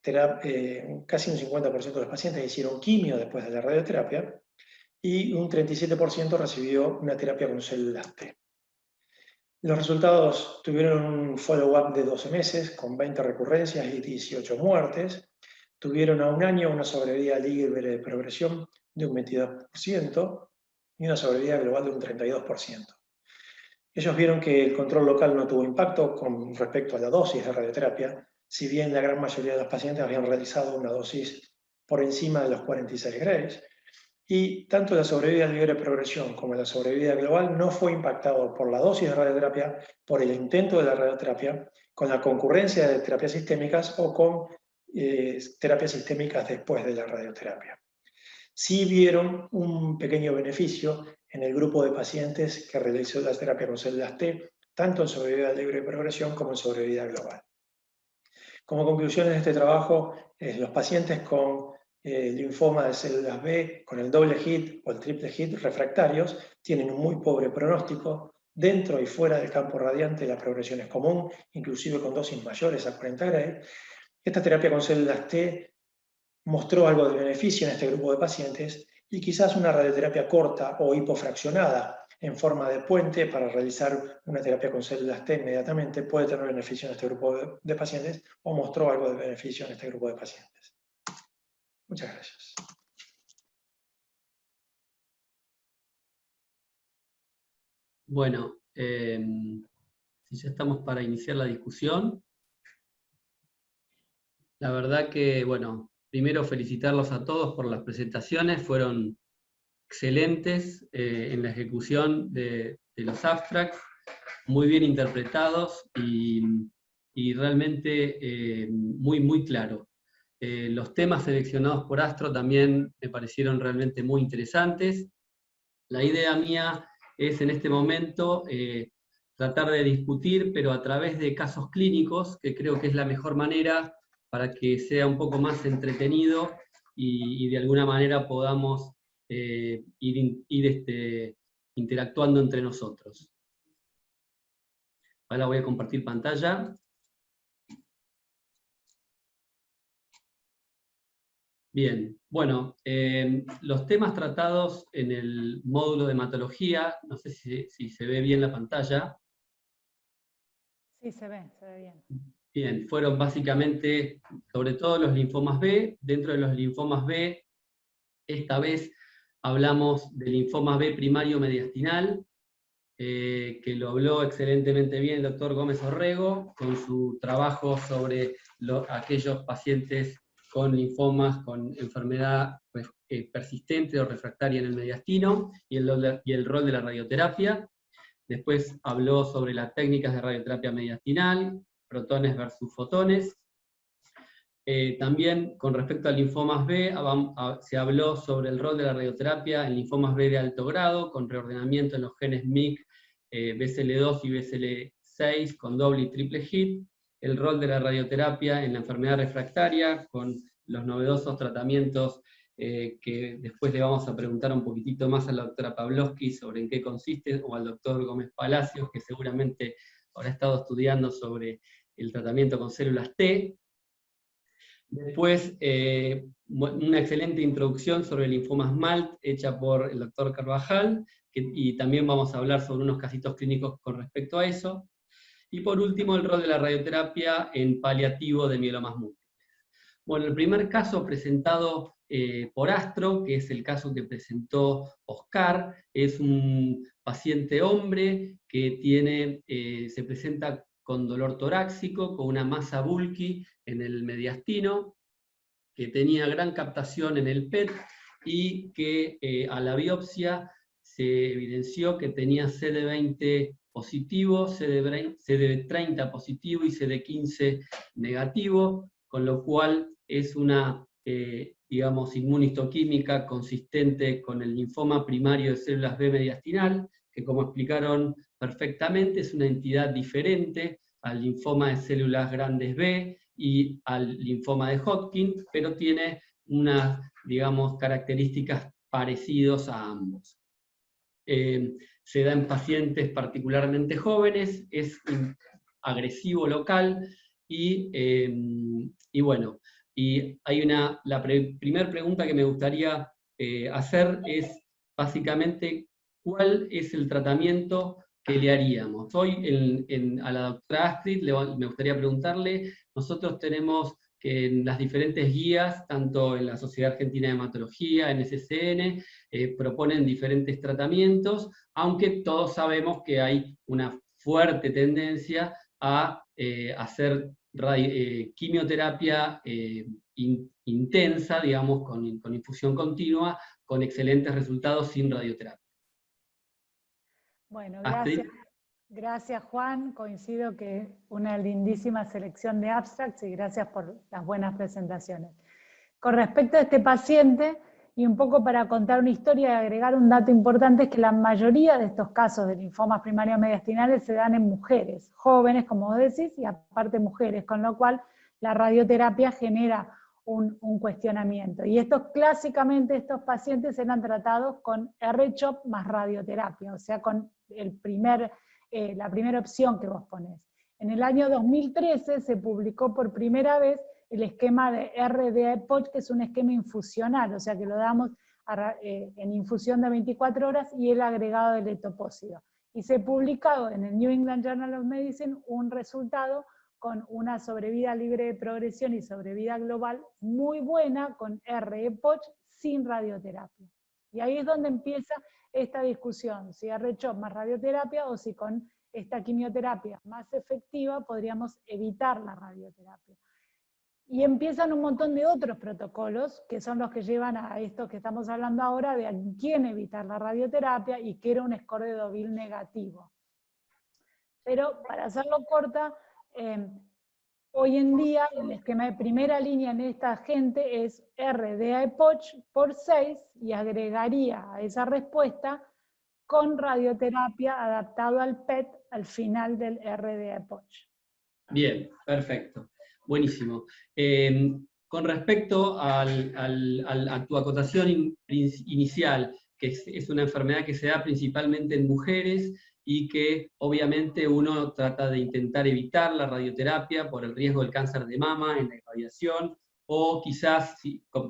casi un 50% de los pacientes hicieron quimio después de la radioterapia, y un 37% recibió una terapia con células T. Los resultados tuvieron un follow-up de 12 meses, con 20 recurrencias y 18 muertes. Tuvieron a un año una sobrevida libre de progresión de un 22% y una sobrevida global de un 32%. Ellos vieron que el control local no tuvo impacto con respecto a la dosis de radioterapia, si bien la gran mayoría de los pacientes habían realizado una dosis por encima de los 46 grays, y tanto la sobrevida libre de progresión como la sobrevida global no fue impactado por la dosis de radioterapia, por el intento de la radioterapia, con la concurrencia de terapias sistémicas o con terapias sistémicas después de la radioterapia. Sí vieron un pequeño beneficio en el grupo de pacientes que realizó la terapia con células T, tanto en sobrevida libre de progresión como en sobrevida global. Como conclusiones de este trabajo, los pacientes con linfoma de células B, con el doble hit o el triple hit refractarios, tienen un muy pobre pronóstico. Dentro y fuera del campo radiante la progresión es común, inclusive con dosis mayores a 40 grays. Esta terapia con células T mostró algo de beneficio en este grupo de pacientes, y quizás una radioterapia corta o hipofraccionada en forma de puente para realizar una terapia con células T inmediatamente puede tener beneficio en este grupo de pacientes, o mostró algo de beneficio en este grupo de pacientes. Muchas gracias. Bueno, si ya estamos para iniciar la discusión, la verdad que, bueno, primero felicitarlos a todos por las presentaciones, fueron excelentes en la ejecución de los abstracts, muy bien interpretados y realmente muy claro. Los temas seleccionados por Astro también me parecieron realmente muy interesantes. La idea mía es en este momento tratar de discutir, pero a través de casos clínicos, que creo que es la mejor manera para que sea un poco más entretenido y de alguna manera podamos ir interactuando entre nosotros. Ahora voy a compartir pantalla. Bien, bueno, los temas tratados en el módulo de hematología, no sé si se ve bien la pantalla. Sí, se ve bien. Bien, fueron básicamente, sobre todo los linfomas B. Dentro de los linfomas B, esta vez hablamos del linfoma B primario mediastinal, que lo habló excelentemente bien el doctor Gómez Orrego, con su trabajo sobre aquellos pacientes con linfomas, con enfermedad persistente o refractaria en el mediastino, y el rol de la radioterapia. Después habló sobre las técnicas de radioterapia mediastinal, protones versus fotones. También con respecto a linfomas B, se habló sobre el rol de la radioterapia en linfomas B de alto grado, con reordenamiento en los genes MYC, BCL2 y BCL6, con doble y triple hit, el rol de la radioterapia en la enfermedad refractaria, con los novedosos tratamientos que después le vamos a preguntar un poquitito más a la doctora Pavlovsky sobre en qué consiste, o al doctor Gómez Palacios, que seguramente habrá estado estudiando sobre el tratamiento con células T. Después, una excelente introducción sobre linfomas MALT, hecha por el doctor Carvajal, y también vamos a hablar sobre unos casitos clínicos con respecto a eso. Y por último, el rol de la radioterapia en paliativo de mielomas múltiples. Bueno, el primer caso presentado por Astro, que es el caso que presentó Oscar, es un paciente hombre que se presenta con dolor torácico, con una masa bulky en el mediastino, que tenía gran captación en el PET y que a la biopsia se evidenció que tenía CD20 positivo, CD30 positivo y CD15 negativo, con lo cual es una, digamos, inmunistoquímica consistente con el linfoma primario de células B mediastinal, que como explicaron perfectamente es una entidad diferente al linfoma de células grandes B y al linfoma de Hodgkin, pero tiene unas, digamos, características parecidas a ambos. Se da en pacientes particularmente jóvenes, es agresivo local, y bueno, y hay la primera pregunta que me gustaría hacer es básicamente cuál es el tratamiento que le haríamos. Hoy a la doctora Astrid me gustaría preguntarle, nosotros tenemos que en las diferentes guías, tanto en la Sociedad Argentina de Hematología, en SCN, proponen diferentes tratamientos, aunque todos sabemos que hay una fuerte tendencia a hacer quimioterapia intensa, digamos, con infusión continua, con excelentes resultados sin radioterapia. Bueno, Astrid. Gracias Juan, coincido que una lindísima selección de abstracts y gracias por las buenas presentaciones. Con respecto a este paciente, y un poco para contar una historia y agregar un dato importante, es que la mayoría de estos casos de linfomas primarios mediastinales se dan en mujeres, jóvenes como vos decís, y aparte mujeres, con lo cual la radioterapia genera un cuestionamiento. Y clásicamente estos pacientes eran tratados con R-CHOP más radioterapia, o sea, con la primera opción que vos ponés. En el año 2013 se publicó por primera vez el esquema de RDA-EPOCH, que es un esquema infusional, o sea que lo damos en infusión de 24 horas y el agregado del etopósido. Y se publicó en el New England Journal of Medicine un resultado con una sobrevida libre de progresión y sobrevida global muy buena con R-EPOCH sin radioterapia. Y ahí es donde empieza esta discusión, si R-CHOP más radioterapia o si con esta quimioterapia más efectiva podríamos evitar la radioterapia. Y empiezan un montón de otros protocolos, que son los que llevan a esto que estamos hablando ahora, de a quién evitar la radioterapia, y que era un score de Deauville negativo. Pero, para hacerlo corta, hoy en día el esquema de primera línea en esta gente es RDA-EPOCH por 6, y agregaría a esa respuesta con radioterapia adaptado al PET al final del RDA-EPOCH. Bien, perfecto. Buenísimo. Con respecto a tu acotación inicial, que es una enfermedad que se da principalmente en mujeres y que obviamente uno trata de intentar evitar la radioterapia por el riesgo del cáncer de mama en la irradiación, o quizás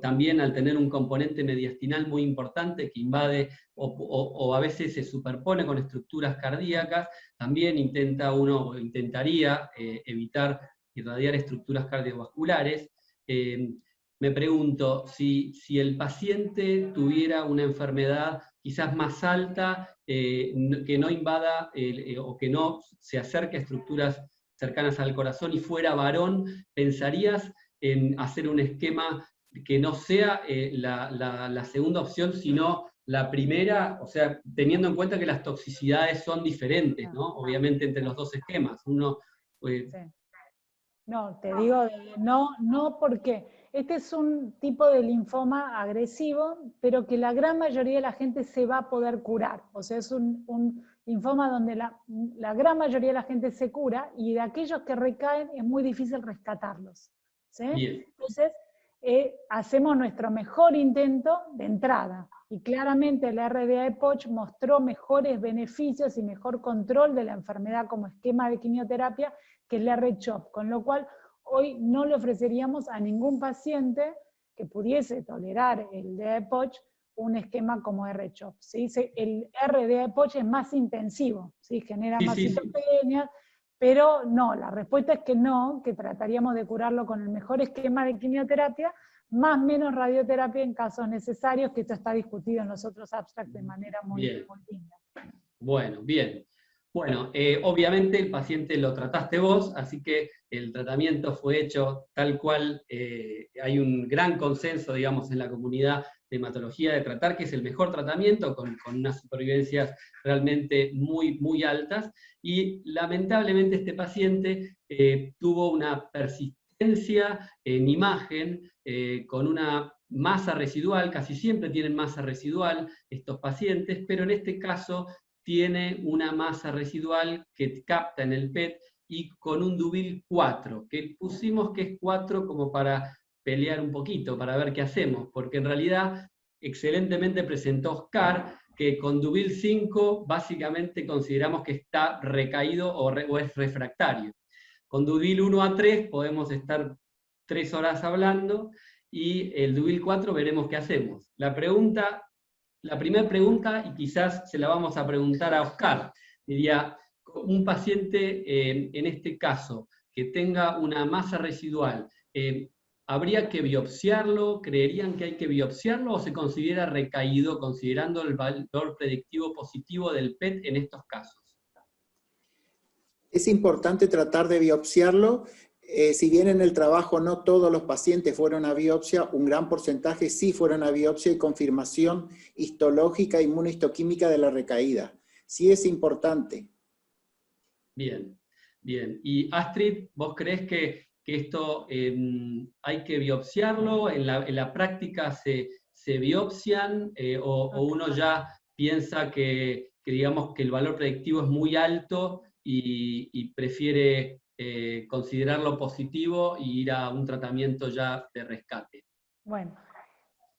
también al tener un componente mediastinal muy importante que invade o a veces se superpone con estructuras cardíacas, también intentaría evitar irradiar estructuras cardiovasculares. Me pregunto, si el paciente tuviera una enfermedad quizás más alta, que no invada o que no se acerque a estructuras cercanas al corazón y fuera varón, ¿pensarías en hacer un esquema que no sea la segunda opción, sino la primera? O sea, teniendo en cuenta que las toxicidades son diferentes, ¿no? Obviamente entre los dos esquemas. Sí. No, te digo, no porque este es un tipo de linfoma agresivo, pero que la gran mayoría de la gente se va a poder curar. O sea, es un linfoma donde la gran mayoría de la gente se cura, y de aquellos que recaen es muy difícil rescatarlos. ¿Sí? Bien. Entonces, hacemos nuestro mejor intento de entrada. Y claramente el RDA-EPOCH mostró mejores beneficios y mejor control de la enfermedad como esquema de quimioterapia que el R-CHOP, con lo cual hoy no le ofreceríamos a ningún paciente que pudiese tolerar el DA-EPOCH un esquema como R-CHOP. ¿Sí? El RDA-EPOCH es más intensivo, ¿sí? Genera más citopenias, pero no, la respuesta es que no, que trataríamos de curarlo con el mejor esquema de quimioterapia, más menos radioterapia en casos necesarios, que esto está discutido en los otros abstracts de manera muy linda. Bueno, bien. Bueno, obviamente el paciente lo trataste vos, así que el tratamiento fue hecho tal cual. Hay un gran consenso, digamos, en la comunidad de hematología de tratar, que es el mejor tratamiento, con unas supervivencias realmente muy, muy altas, y lamentablemente este paciente tuvo una persistencia en imagen, con una masa residual. Casi siempre tienen masa residual estos pacientes, pero en este caso tiene una masa residual que capta en el PET, y con un Deauville 4, que pusimos que es 4 como para pelear un poquito para ver qué hacemos, porque en realidad excelentemente presentó Oscar que con Duvil 5 básicamente consideramos que está recaído o es refractario. Con Duvil 1 a 3 podemos estar 3 horas hablando, y el Duvil 4 veremos qué hacemos. La primera pregunta, y quizás se la vamos a preguntar a Oscar, diría, un paciente en este caso, que tenga una masa residual, ¿habría que biopsiarlo? ¿Creerían que hay que biopsiarlo o se considera recaído considerando el valor predictivo positivo del PET en estos casos? Es importante tratar de biopsiarlo. Si bien en el trabajo no todos los pacientes fueron a biopsia, un gran porcentaje sí fueron a biopsia y confirmación histológica, inmunohistoquímica de la recaída. Sí es importante. Bien, bien. Y Astrid, ¿vos crees que esto hay que biopsiarlo? ¿En la práctica se biopsian o uno ya piensa que digamos que el valor predictivo es muy alto y prefiere considerarlo positivo y ir a un tratamiento ya de rescate? Bueno,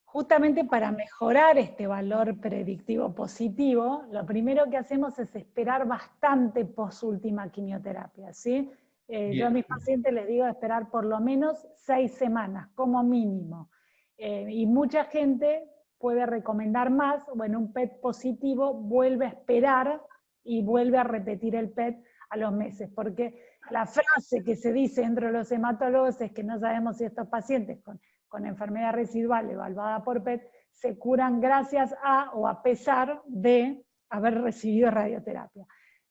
justamente para mejorar este valor predictivo positivo, lo primero que hacemos es esperar bastante post última quimioterapia, ¿sí? Yo a mis pacientes les digo esperar por lo menos 6 semanas, como mínimo. Y mucha gente puede recomendar más, bueno, un PET positivo vuelve a esperar y vuelve a repetir el PET a los meses, porque la frase que se dice entre los hematólogos es que no sabemos si estos pacientes con enfermedad residual evaluada por PET se curan gracias a o a pesar de haber recibido radioterapia.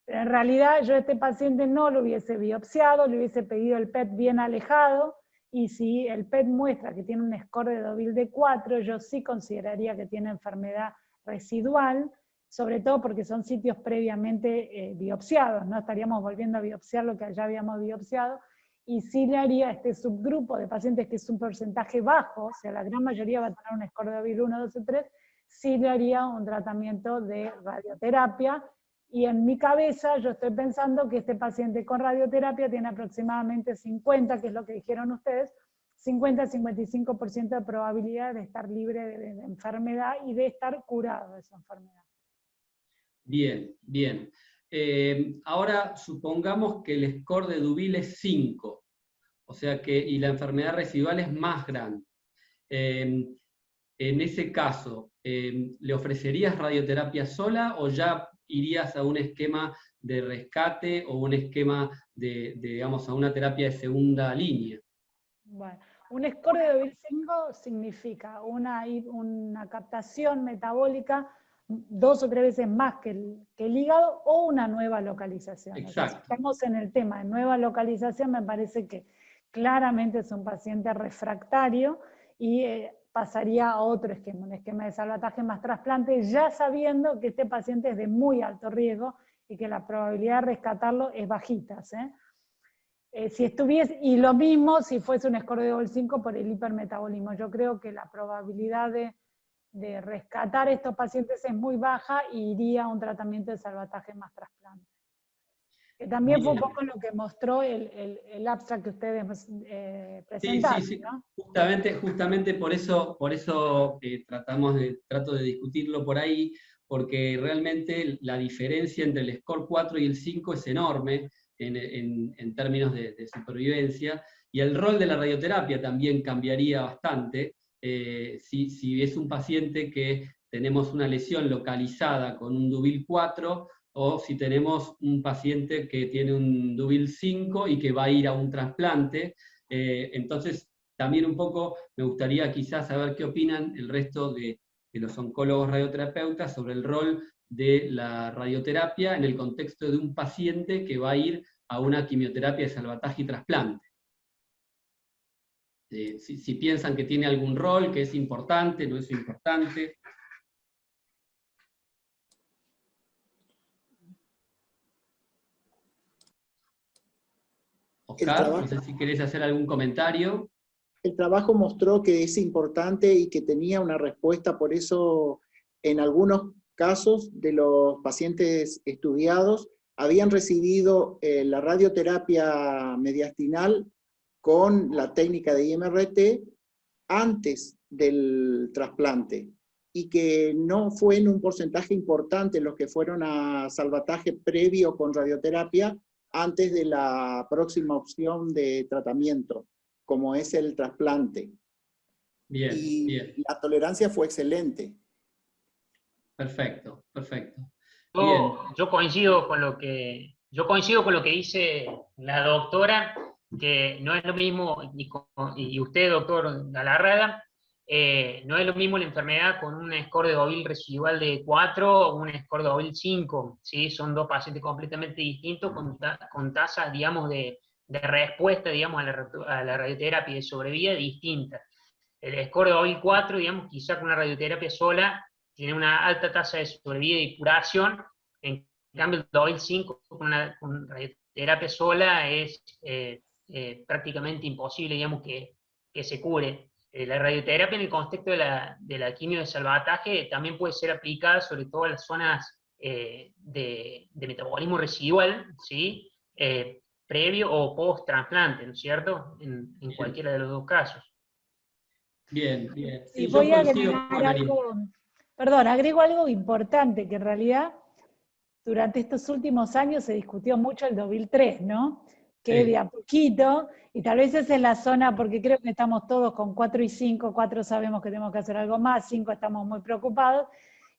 Pero en realidad yo a este paciente no lo hubiese biopsiado, le hubiese pedido el PET bien alejado, y si el PET muestra que tiene un score de Deauville de 4, yo sí consideraría que tiene enfermedad residual, sobre todo porque son sitios previamente biopsiados, no estaríamos volviendo a biopsiar lo que ya habíamos biopsiado, y sí le haría a este subgrupo de pacientes que es un porcentaje bajo, o sea, la gran mayoría va a tener un score de Deauville 1, 2 y 3, sí le haría un tratamiento de radioterapia, y en mi cabeza yo estoy pensando que este paciente con radioterapia tiene aproximadamente 50, que es lo que dijeron ustedes, 50-55% de probabilidad de estar libre de enfermedad y de estar curado de esa enfermedad. Bien, bien. Ahora supongamos que el score de Deauville es 5, o sea que, y la enfermedad residual es más grande. En ese caso, ¿le ofrecerías radioterapia sola o ya irías a un esquema de rescate o un esquema digamos, a una terapia de segunda línea? Bueno, un score de Deauville 5 significa una captación metabólica 2 o 3 veces más que el hígado o una nueva localización. Exacto. O sea, si estamos en el tema de nueva localización, me parece que claramente es un paciente refractario y pasaría a otro esquema, un esquema de salvataje más trasplante, ya sabiendo que este paciente es de muy alto riesgo y que la probabilidad de rescatarlo es bajita, si estuviese, y lo mismo si fuese un score de Deauville 5 por el hipermetabolismo. Yo creo que la probabilidad de rescatar a estos pacientes es muy baja y iría a un tratamiento de salvataje más trasplante. Que también fue un poco lo que mostró el abstract que ustedes presentaron, sí. ¿no? Justamente por eso trato de discutirlo por ahí, porque realmente la diferencia entre el score 4 y el 5 es enorme en términos de supervivencia, y el rol de la radioterapia también cambiaría bastante. Si es un paciente que tenemos una lesión localizada con un Deauville 4, o si tenemos un paciente que tiene un Deauville 5 y que va a ir a un trasplante. Entonces, también un poco me gustaría quizás saber qué opinan el resto de los oncólogos radioterapeutas sobre el rol de la radioterapia en el contexto de un paciente que va a ir a una quimioterapia de salvataje y trasplante. Si piensan que tiene algún rol, que es importante, no es importante. Oscar, no sé si querés hacer algún comentario. El trabajo mostró que es importante y que tenía una respuesta, por eso en algunos casos de los pacientes estudiados habían recibido la radioterapia mediastinal con la técnica de IMRT antes del trasplante y que no fue en un porcentaje importante los que fueron a salvataje previo con radioterapia antes de la próxima opción de tratamiento, como es el trasplante. Bien, y bien. la tolerancia fue excelente. Perfecto, perfecto. Yo coincido con lo que dice la doctora, que no es lo mismo, y usted, doctor Galarraga, no es lo mismo la enfermedad con un score de Deauville residual de 4 o un score de Deauville 5, ¿sí? Son dos pacientes completamente distintos con tasas, digamos, de respuesta, digamos, a la radioterapia de sobrevida distintas. El score de Deauville 4, digamos, quizá con una radioterapia sola tiene una alta tasa de sobrevida y curación. En cambio, el Deauville 5 con radioterapia sola es prácticamente imposible, digamos, que se cure. La radioterapia en el contexto de la quimio de salvataje también puede ser aplicada sobre todo en las zonas de metabolismo residual, ¿sí? Previo o post-trasplante, ¿no es cierto? En cualquiera de los dos casos. Bien, bien. Sí, Y yo voy a coincido agregar con Ariel. agrego algo importante, que en realidad durante estos últimos años se discutió mucho el Deauville 3, ¿no? Que Sí. de a poquito, y tal vez esa es la zona, porque creo que estamos todos con 4 y 5, 4 sabemos que tenemos que hacer algo más, 5 estamos muy preocupados,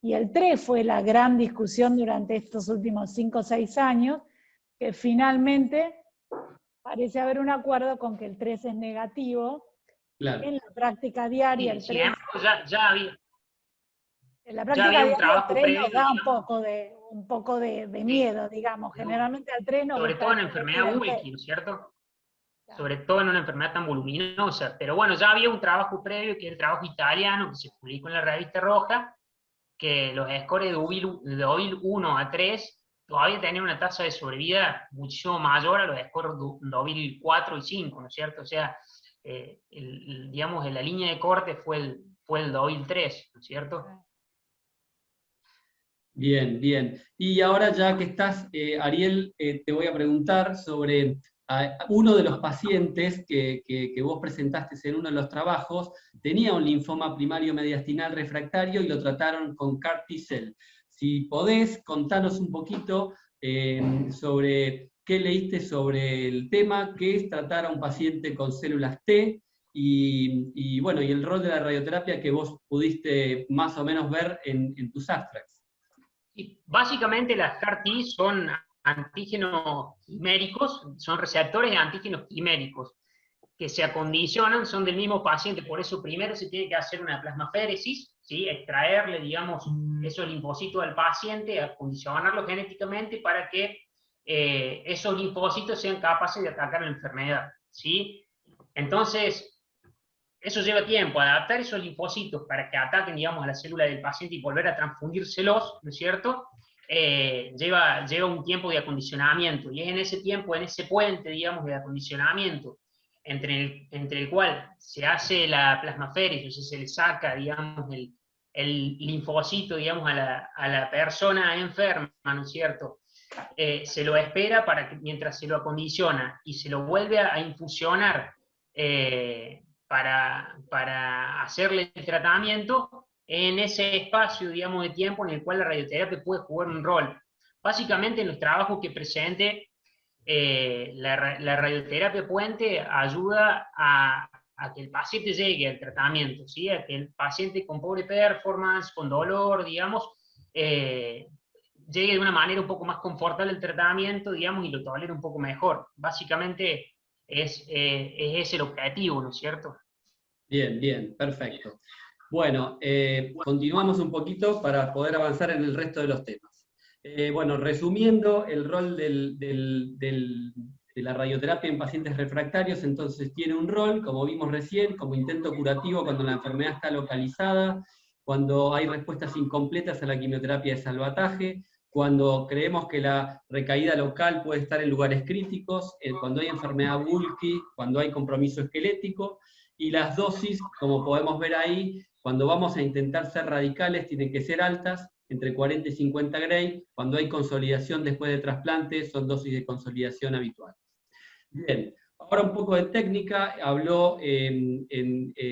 y el 3 fue la gran discusión durante estos últimos 5 o 6 años, que finalmente parece haber un acuerdo con que el 3 es negativo. Claro. En la práctica diaria, el 3... ya había, En la práctica un diaria trabajo el 3 previo, nos da digamos, un poco de miedo, digamos. Generalmente al 3 nos sobre gusta todo en la enfermedad Wilkie, ¿no es cierto? Claro. Sobre todo en una enfermedad tan voluminosa. Pero bueno, ya había un trabajo previo, que es el trabajo italiano, que se publicó en la revista Roja, que los scores de Deauville 1 a 3 todavía tenían una tasa de sobrevida muchísimo mayor a los scores de Deauville 4 y 5, ¿no es cierto? O sea, digamos, en la línea de corte fue el Deauville 3, ¿no es cierto? Bien, bien. Y ahora ya que estás, Ariel, te voy a preguntar sobre uno de los pacientes que vos presentaste en uno de los trabajos, tenía un linfoma primario mediastinal refractario y lo trataron con CAR T-cell. Si podés, contanos un poquito sobre qué leíste sobre el tema, qué es tratar a un paciente con células T, y bueno, y el rol de la radioterapia que vos pudiste más o menos ver en tus abstracts. Y básicamente las CAR-T son antígenos quiméricos, son receptores de antígenos quiméricos que se acondicionan, son del mismo paciente, por eso primero se tiene que hacer una plasmaféresis, ¿sí? Extraerle, digamos, esos linfocitos al paciente, acondicionarlos genéticamente para que esos linfocitos sean capaces de atacar la enfermedad, ¿sí? Entonces, eso lleva tiempo, adaptar esos linfocitos para que ataquen, digamos, a la célula del paciente y volver a transfundírselos, ¿no es cierto? Lleva un tiempo de acondicionamiento, y es en ese tiempo, en ese puente, digamos, de acondicionamiento, entre el cual se hace la plasmaféresis, o sea, se le saca, digamos, el linfocito, digamos, a la persona enferma, ¿no es cierto? Se lo espera para que, mientras se lo acondiciona y se lo vuelve a infusionar, para hacerle el tratamiento, en ese espacio, digamos, de tiempo en el cual la radioterapia puede jugar un rol. Básicamente en los trabajos que presente, la radioterapia puente ayuda a que el paciente llegue al tratamiento, ¿sí? A que el paciente con pobre performance, con dolor, digamos, llegue de una manera un poco más confortable al tratamiento, digamos, y lo tolere un poco mejor. Básicamente es ese el objetivo, ¿no es cierto? Bien, bien, perfecto. Bueno, continuamos un poquito para poder avanzar en el resto de los temas. Bueno, resumiendo el rol de la radioterapia en pacientes refractarios, entonces tiene un rol, como vimos recién, como intento curativo cuando la enfermedad está localizada, cuando hay respuestas incompletas a la quimioterapia de salvataje, cuando creemos que la recaída local puede estar en lugares críticos, cuando hay enfermedad bulky, cuando hay compromiso esquelético, y las dosis, como podemos ver ahí, cuando vamos a intentar ser radicales, tienen que ser altas, entre 40 y 50 Gray, cuando hay consolidación después de trasplante, son dosis de consolidación habituales. Bien, Ahora un poco de técnica, habló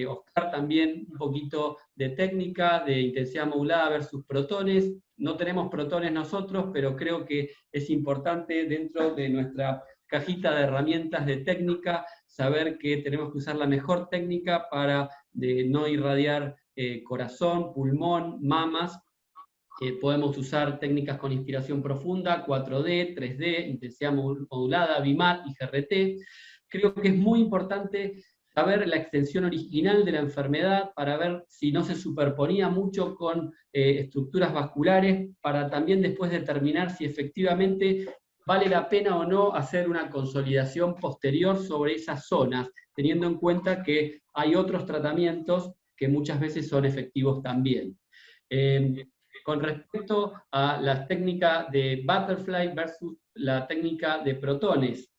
Oscar también un poquito de técnica, de intensidad modulada versus protones. No tenemos protones nosotros, pero creo que es importante dentro de nuestra cajita de herramientas de técnica saber que tenemos que usar la mejor técnica para no irradiar corazón, pulmón, mamas. Podemos usar técnicas con inspiración profunda, 4D, 3D, intensidad modulada, BIMAT y GRT. Creo que es muy importante saber la extensión original de la enfermedad para ver si no se superponía mucho con estructuras vasculares, para también después determinar si efectivamente vale la pena o no hacer una consolidación posterior sobre esas zonas, teniendo en cuenta que hay otros tratamientos que muchas veces son efectivos también. Con respecto a la técnica de butterfly versus la técnica de protones,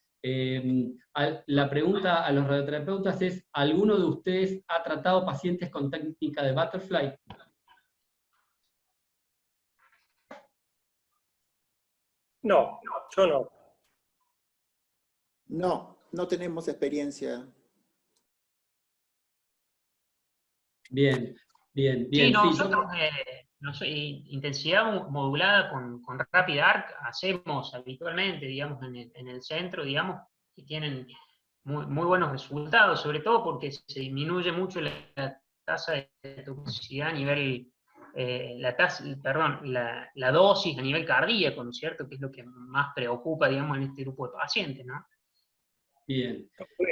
la pregunta a los radioterapeutas es, ¿alguno de ustedes ha tratado pacientes con técnica de butterfly? No, yo no. No, no tenemos experiencia. Bien, bien, bien. Sí, Sí, nosotros, intensidad modulada con Rapid Arc hacemos habitualmente, digamos, en el centro, digamos, y tienen muy buenos resultados, sobre todo porque se disminuye mucho la tasa de toxicidad a nivel, la dosis a nivel cardíaco, ¿no es cierto? Que es lo que más preocupa, digamos, en este grupo de pacientes, ¿no? bien,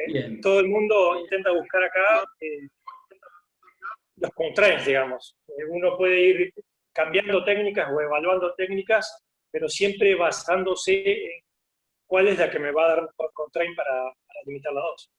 bien. Todo el mundo intenta buscar acá los constraints, digamos. Uno puede ir cambiando técnicas o evaluando técnicas, pero siempre basándose en cuál es la que me va a dar mejor constraint para limitar la dosis.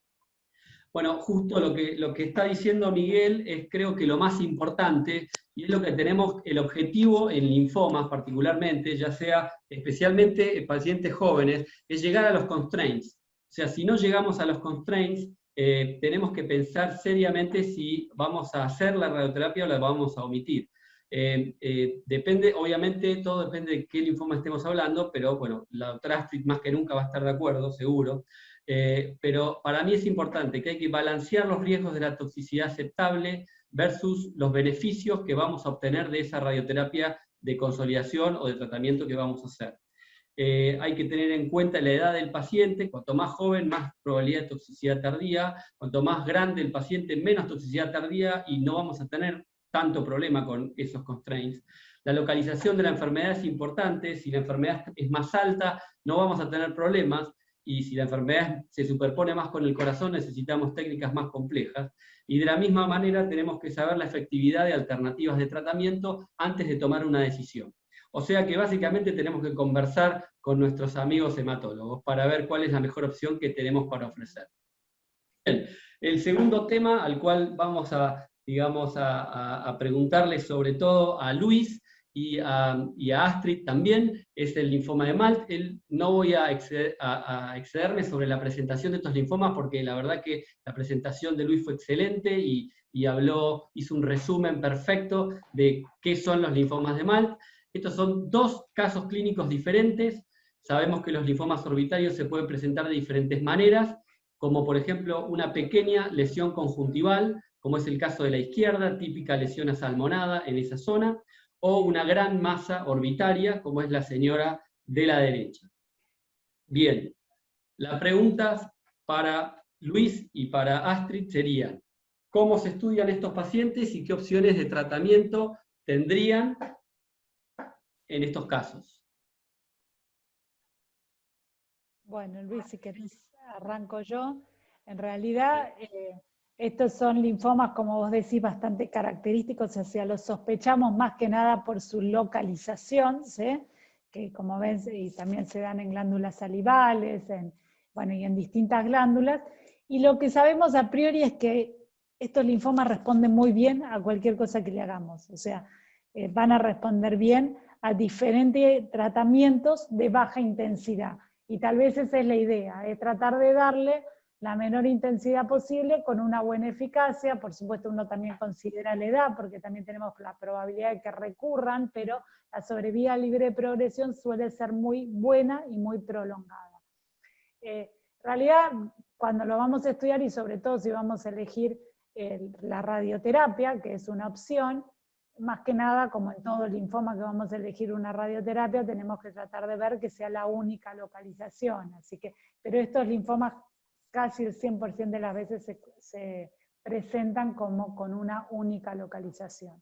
Bueno, justo lo que está diciendo Miguel es creo que lo más importante, y es lo que tenemos el objetivo en linfomas particularmente, ya sea especialmente en pacientes jóvenes, es llegar a los constraints. O sea, si no llegamos a los constraints, tenemos que pensar seriamente si vamos a hacer la radioterapia o la vamos a omitir. Depende, obviamente, todo depende de qué linfoma estemos hablando, pero bueno, la doctora Astrid más que nunca va a estar de acuerdo, seguro. Pero para mí es importante que hay que balancear los riesgos de la toxicidad aceptable versus los beneficios que vamos a obtener de esa radioterapia de consolidación o de tratamiento que vamos a hacer. Hay que tener en cuenta la edad del paciente, cuanto más joven, más probabilidad de toxicidad tardía, cuanto más grande el paciente, menos toxicidad tardía, y no vamos a tener tanto problema con esos constraints. La localización de la enfermedad es importante, si la enfermedad es más alta, no vamos a tener problemas, y si la enfermedad se superpone más con el corazón, necesitamos técnicas más complejas. Y de la misma manera tenemos que saber la efectividad de alternativas de tratamiento antes de tomar una decisión. O sea que básicamente tenemos que conversar con nuestros amigos hematólogos para ver cuál es la mejor opción que tenemos para ofrecer. Bien. El segundo tema al cual vamos a, digamos, a preguntarle sobre todo a Luis y a Astrid también, es el linfoma de Malt. No voy a excederme sobre la presentación de estos linfomas porque la verdad que la presentación de Luis fue excelente y hizo un resumen perfecto de qué son los linfomas de Malt. Estos son dos casos clínicos diferentes. Sabemos que los linfomas orbitarios se pueden presentar de diferentes maneras, como por ejemplo una pequeña lesión conjuntival, como es el caso de la izquierda, típica lesión asalmonada en esa zona, o una gran masa orbitaria, como es la señora de la derecha. Bien, las preguntas para Luis y para Astrid serían, ¿cómo se estudian estos pacientes y qué opciones de tratamiento tendrían en estos casos? Bueno, Luis, si querés, arranco yo. En realidad, estos son linfomas, como vos decís, bastante característicos, o sea, los sospechamos más que nada por su localización, ¿sí? Que como ves, y también se dan en glándulas salivales, y en distintas glándulas. Y lo que sabemos a priori es que estos linfomas responden muy bien a cualquier cosa que le hagamos, o sea, van a responder bien a diferentes tratamientos de baja intensidad. Y tal vez esa es la idea, es tratar de darle la menor intensidad posible con una buena eficacia. Por supuesto, uno también considera la edad, porque también tenemos la probabilidad de que recurran, pero la sobrevida libre de progresión suele ser muy buena y muy prolongada. realidad, cuando lo vamos a estudiar y sobre todo si vamos a elegir la radioterapia, que es una opción, más que nada, como en todo linfoma que vamos a elegir una radioterapia, tenemos que tratar de ver que sea la única localización. Así que, pero estos linfomas casi el 100% de las veces se presentan como con una única localización.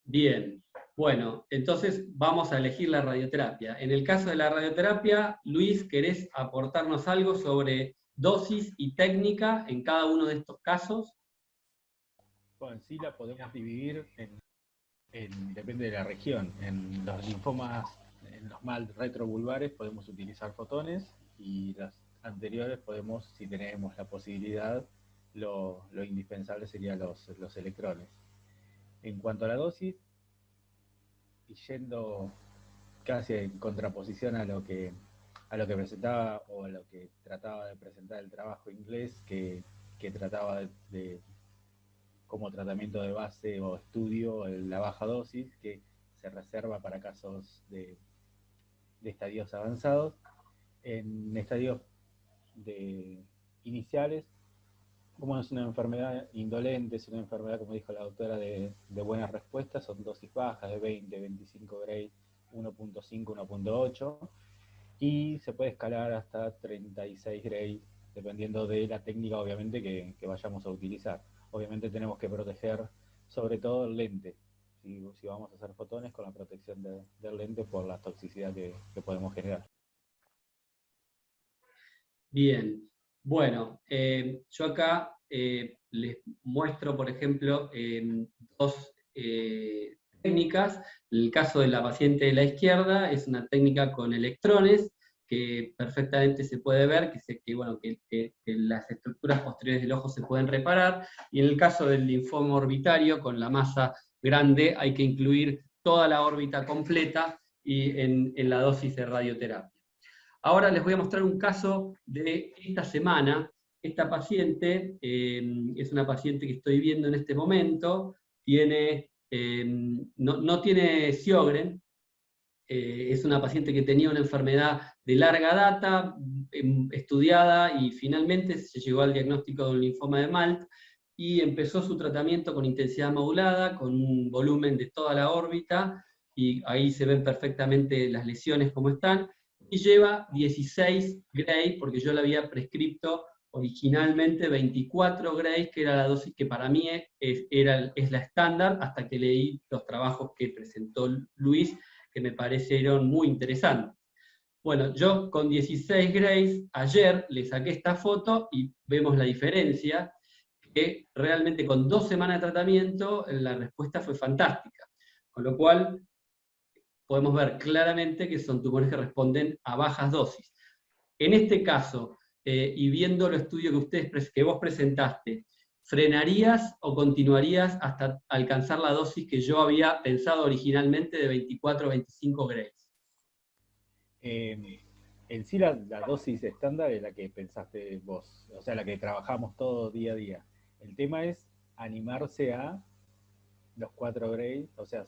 Bien, bueno, entonces vamos a elegir la radioterapia. En el caso de la radioterapia, Luis, ¿querés aportarnos algo sobre dosis y técnica en cada uno de estos casos? Bueno, en sí la podemos dividir depende de la región. En los linfomas, en los MALT retrovulvares podemos utilizar fotones, y las anteriores podemos, si tenemos la posibilidad, lo indispensable serían los electrones. En cuanto a la dosis, y yendo casi en contraposición a lo que presentaba, o a lo que trataba de presentar el trabajo inglés, que trataba de como tratamiento de base o estudio la baja dosis, que se reserva para casos de estadios avanzados. En estadios iniciales, como es una enfermedad indolente, es una enfermedad, como dijo la doctora, de buenas respuestas, son dosis bajas de 20, 25 Gray, 1.5, 1.8, y se puede escalar hasta 36 Gray, dependiendo de la técnica, obviamente, que vayamos a utilizar. Obviamente tenemos que proteger sobre todo el lente, si vamos a hacer fotones, con la protección del lente por la toxicidad que podemos generar. Bien, bueno, yo acá les muestro, por ejemplo, dos técnicas. El caso de la paciente de la izquierda es una técnica con electrones, que perfectamente se puede ver que las estructuras posteriores del ojo se pueden reparar, y en el caso del linfoma orbitario, con la masa grande, hay que incluir toda la órbita completa y en la dosis de radioterapia. Ahora les voy a mostrar un caso de esta semana. Esta paciente es una paciente que estoy viendo en este momento, no tiene Sjögren. Es una paciente que tenía una enfermedad de larga data, estudiada, y finalmente se llegó al diagnóstico de un linfoma de MALT, y empezó su tratamiento con intensidad modulada, con un volumen de toda la órbita, y ahí se ven perfectamente las lesiones como están, y lleva 16 Gray, porque yo le había prescripto originalmente 24 Gray, que era la dosis que para mí es la estándar, hasta que leí los trabajos que presentó Luis, que me parecieron muy interesantes. Bueno, yo con 16 Grays ayer le saqué esta foto y vemos la diferencia, que realmente con 2 semanas de tratamiento la respuesta fue fantástica. Con lo cual podemos ver claramente que son tumores que responden a bajas dosis. En este caso, y viendo el estudio que vos presentaste, ¿frenarías o continuarías hasta alcanzar la dosis que yo había pensado originalmente de 24 o 25 Grays? En sí la dosis estándar es la que pensaste vos, o sea, la que trabajamos todo día a día. El tema es animarse a los 4 Gray, o sea,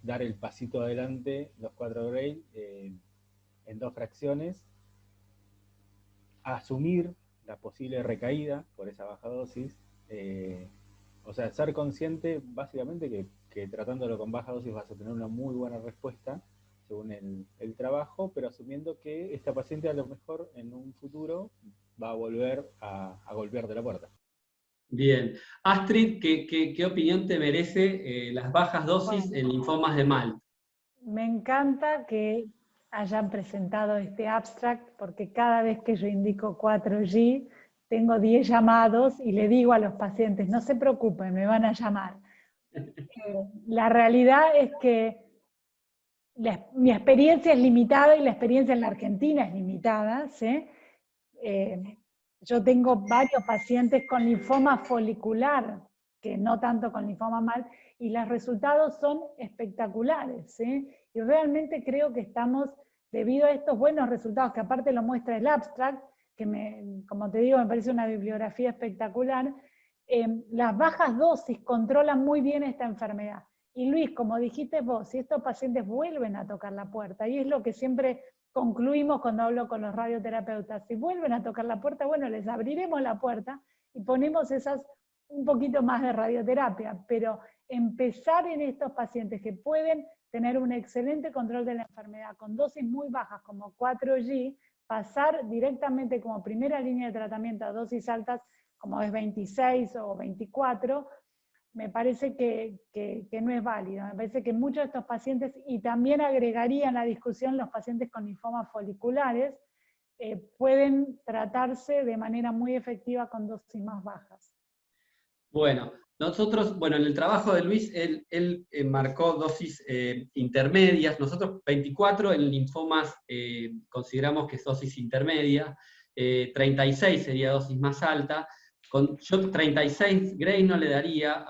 dar el pasito adelante, los 4 Gray, en 2 fracciones, asumir la posible recaída por esa baja dosis, o sea, ser consciente básicamente que tratándolo con baja dosis vas a tener una muy buena respuesta según el trabajo, pero asumiendo que esta paciente a lo mejor en un futuro va a volver a golpearte la puerta. Bien. Astrid, ¿qué opinión te merece las bajas dosis en linfomas de MALT? Me encanta que hayan presentado este abstract, porque cada vez que yo indico 4G, tengo 10 llamados y le digo a los pacientes, no se preocupen, me van a llamar. La realidad es que mi experiencia es limitada, y la experiencia en la Argentina es limitada, ¿sí? Yo tengo varios pacientes con linfoma folicular, que no tanto con linfoma MALT, y los resultados son espectaculares, ¿sí? Y realmente creo que estamos, debido a estos buenos resultados, que aparte lo muestra el abstract, que como te digo, me parece una bibliografía espectacular, las bajas dosis controlan muy bien esta enfermedad. Y Luis, como dijiste vos, si estos pacientes vuelven a tocar la puerta, y es lo que siempre concluimos cuando hablo con los radioterapeutas, si vuelven a tocar la puerta, bueno, les abriremos la puerta y ponemos un poquito más de radioterapia, pero empezar en estos pacientes que pueden tener un excelente control de la enfermedad con dosis muy bajas como 4G, pasar directamente como primera línea de tratamiento a dosis altas como es 26 o 24, me parece que no es válido. Me parece que muchos de estos pacientes, y también agregaría en la discusión los pacientes con linfomas foliculares, pueden tratarse de manera muy efectiva con dosis más bajas. Bueno, nosotros, en el trabajo de Luis, él marcó dosis intermedias. Nosotros 24 en linfomas consideramos que es dosis intermedia, 36 sería dosis más alta. Yo 36 Gray no le daría,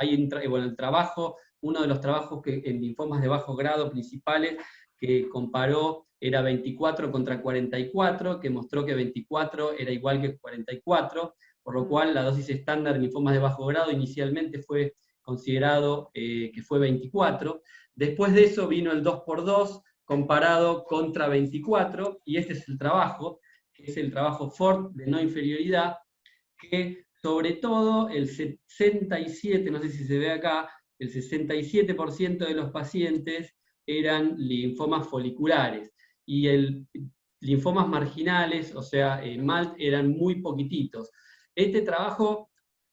el trabajo, uno de los trabajos que en linfomas de bajo grado principales que comparó era 24 contra 44, que mostró que 24 era igual que 44, por lo cual la dosis estándar en linfomas de bajo grado inicialmente fue considerado que fue 24. Después de eso vino el 2x2 comparado contra 24, y este es el trabajo, que es el trabajo Ford de no inferioridad, que sobre todo el 67, no sé si se ve acá, el 67% de los pacientes eran linfomas foliculares, y linfomas marginales, o sea, MALT, eran muy poquititos. Este trabajo,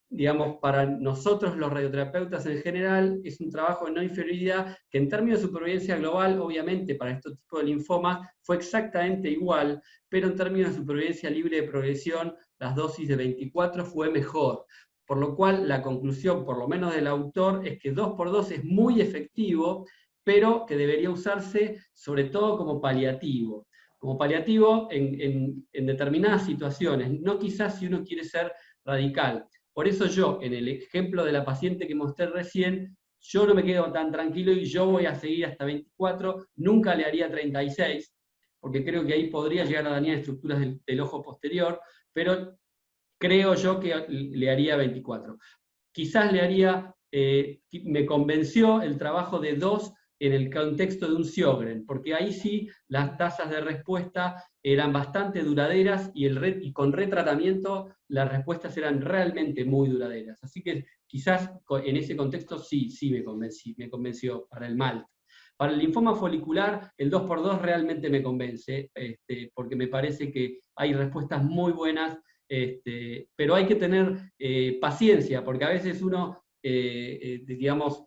digamos, para nosotros los radioterapeutas en general, es un trabajo de no inferioridad que en términos de supervivencia global, obviamente para este tipo de linfomas fue exactamente igual, pero en términos de supervivencia libre de progresión, las dosis de 24 fue mejor. Por lo cual la conclusión, por lo menos del autor, es que 2x2 es muy efectivo, pero que debería usarse sobre todo como paliativo. Como paliativo en determinadas situaciones, no quizás si uno quiere ser radical. Por eso yo, en el ejemplo de la paciente que mostré recién, yo no me quedo tan tranquilo y yo voy a seguir hasta 24, nunca le haría 36, porque creo que ahí podría llegar a dañar estructuras del ojo posterior, pero creo yo que le haría 24. Quizás le haría, me convenció el trabajo de 2 en el contexto de un Sjögren, porque ahí sí las tasas de respuesta eran bastante duraderas y con retratamiento las respuestas eran realmente muy duraderas. Así que quizás en ese contexto sí me convenció para el MALT. Para el linfoma folicular, el 2x2 realmente me convence, porque me parece que hay respuestas muy buenas, pero hay que tener paciencia, porque a veces uno, digamos,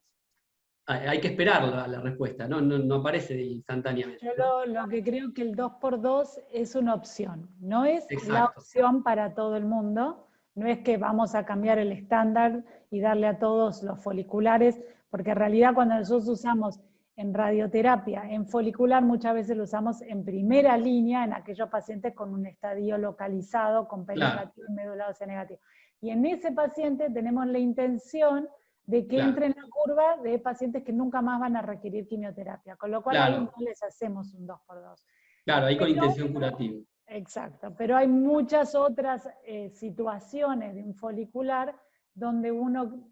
hay que esperar la respuesta, no aparece instantáneamente. Yo lo que creo que el 2x2 es una opción, no es Exacto. la opción para todo el mundo, no es que vamos a cambiar el estándar y darle a todos los foliculares, porque en realidad cuando nosotros usamos en radioterapia, en folicular muchas veces lo usamos en primera línea en aquellos pacientes con un estadio localizado, con P negativo y médula ósea negativo. Y en ese paciente tenemos la intención de que entre en la curva de pacientes que nunca más van a requerir quimioterapia, con lo cual ahí no les hacemos un 2x2. Claro, ahí con intención curativa. Exacto, pero hay muchas otras situaciones de un folicular donde uno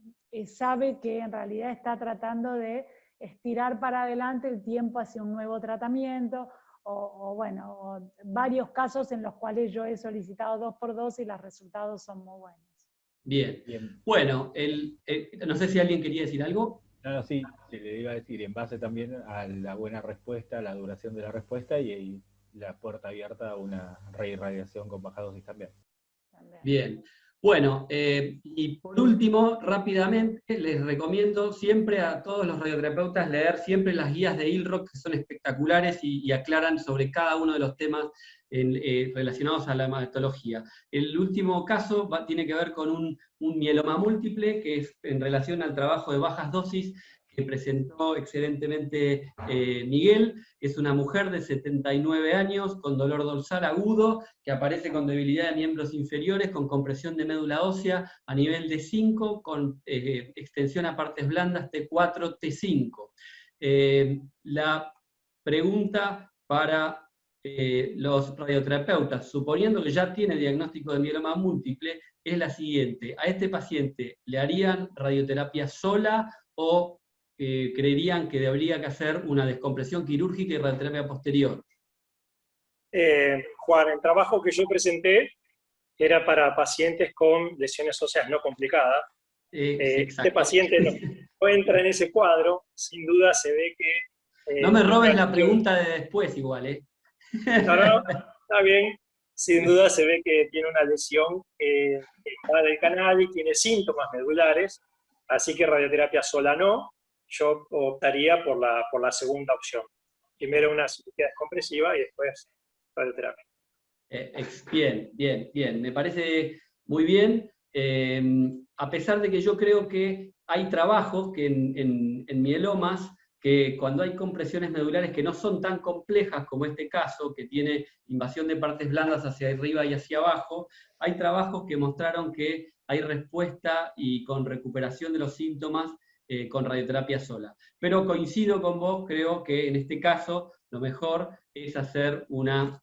sabe que en realidad está tratando de estirar para adelante el tiempo hacia un nuevo tratamiento, o varios casos en los cuales yo he solicitado 2x2 y los resultados son muy buenos. Bien. Bueno, no sé si alguien quería decir algo. No, sí, le iba a decir, en base también a la buena respuesta, la duración de la respuesta y la puerta abierta a una reirradiación con baja dosis también. Bien. Bueno, y por último, rápidamente, les recomiendo siempre a todos los radioterapeutas leer siempre las guías de ILROC, que son espectaculares y aclaran sobre cada uno de los temas relacionados a la hematología. El último caso tiene que ver con un mieloma múltiple, que es en relación al trabajo de bajas dosis que presentó excelentemente Miguel. Es una mujer de 79 años con dolor dorsal agudo, que aparece con debilidad de miembros inferiores, con compresión de médula ósea a nivel de 5, con extensión a partes blandas T4, T5. La pregunta para los radioterapeutas, suponiendo que ya tiene diagnóstico de mieloma múltiple, es la siguiente: ¿a este paciente le harían radioterapia sola o creerían que habría que hacer una descompresión quirúrgica y radioterapia posterior? Juan, el trabajo que yo presenté era para pacientes con lesiones óseas no complicadas. Este paciente no entra en ese cuadro, sin duda se ve que... no me robes la pregunta de después igual, ¿eh? No, está bien. Sin duda se ve que tiene una lesión que está del canal y tiene síntomas medulares, así que radioterapia sola no. Yo optaría por la segunda opción. Primero una cirugía descompresiva y después radioterapia. Bien. Me parece muy bien. A pesar de que yo creo que hay trabajos que en mielomas, que cuando hay compresiones medulares que no son tan complejas como este caso, que tiene invasión de partes blandas hacia arriba y hacia abajo, hay trabajos que mostraron que hay respuesta y con recuperación de los síntomas con radioterapia sola. Pero coincido con vos, creo que en este caso lo mejor es hacer una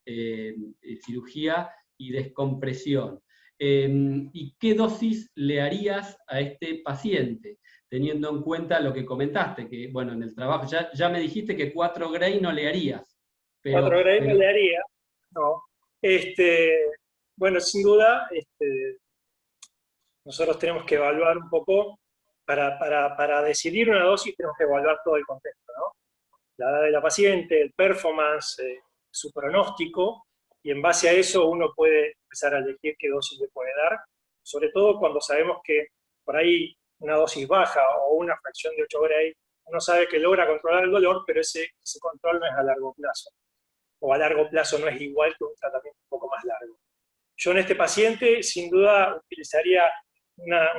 cirugía y descompresión. ¿Y qué dosis le harías a este paciente? Teniendo en cuenta lo que comentaste, que bueno, en el trabajo, ya me dijiste que 4 Gray no le harías. 4 Gray no le haría, no. Bueno, sin duda, nosotros tenemos que evaluar un poco, para decidir una dosis tenemos que evaluar todo el contexto, ¿no? La edad de la paciente, el performance, su pronóstico, y en base a eso uno puede empezar a elegir qué dosis le puede dar, sobre todo cuando sabemos que por ahí una dosis baja o una fracción de 8 Gray, uno sabe que logra controlar el dolor, pero ese control no es a largo plazo. O a largo plazo no es igual que un tratamiento un poco más largo. Yo en este paciente, sin duda, utilizaría una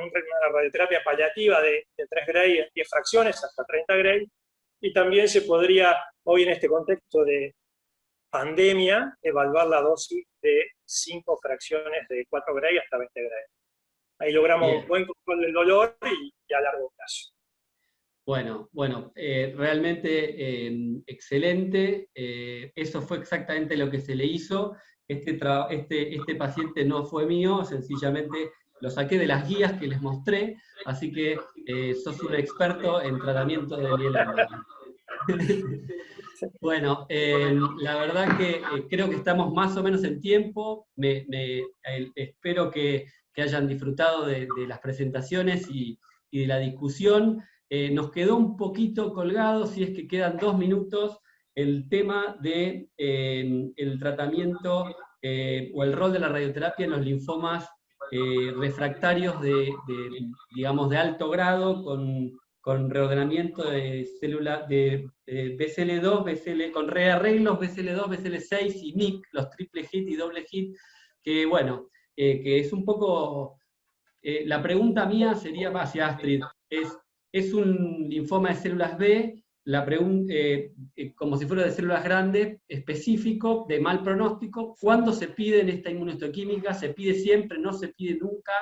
radioterapia paliativa de 3 Gray en 10 fracciones, hasta 30 Gray, y también se podría, hoy en este contexto de pandemia, evaluar la dosis de 5 fracciones de 4 Gray hasta 20 Gray. Ahí logramos un buen control del dolor y a largo plazo. Bueno, realmente excelente. Eso fue exactamente lo que se le hizo. Este paciente no fue mío, sencillamente lo saqué de las guías que les mostré, así que sos un experto en tratamiento de mieloma. Bueno, la verdad que creo que estamos más o menos en tiempo. Espero que hayan disfrutado de las presentaciones y de la discusión. Nos quedó un poquito colgado, si es que quedan 2 minutos, el tema de el tratamiento o el rol de la radioterapia en los linfomas refractarios digamos, de alto grado, con reordenamiento de células de BCL2, con rearreglos BCL2, BCL6 y MYC, los triple hit y doble hit, que bueno, que es un poco... la pregunta mía sería más hacia Astrid, ¿es un linfoma de células B, como si fuera de células grandes, específico, de mal pronóstico? ¿Cuándo se pide en esta inmunohistoquímica? ¿Se pide siempre? ¿No se pide nunca?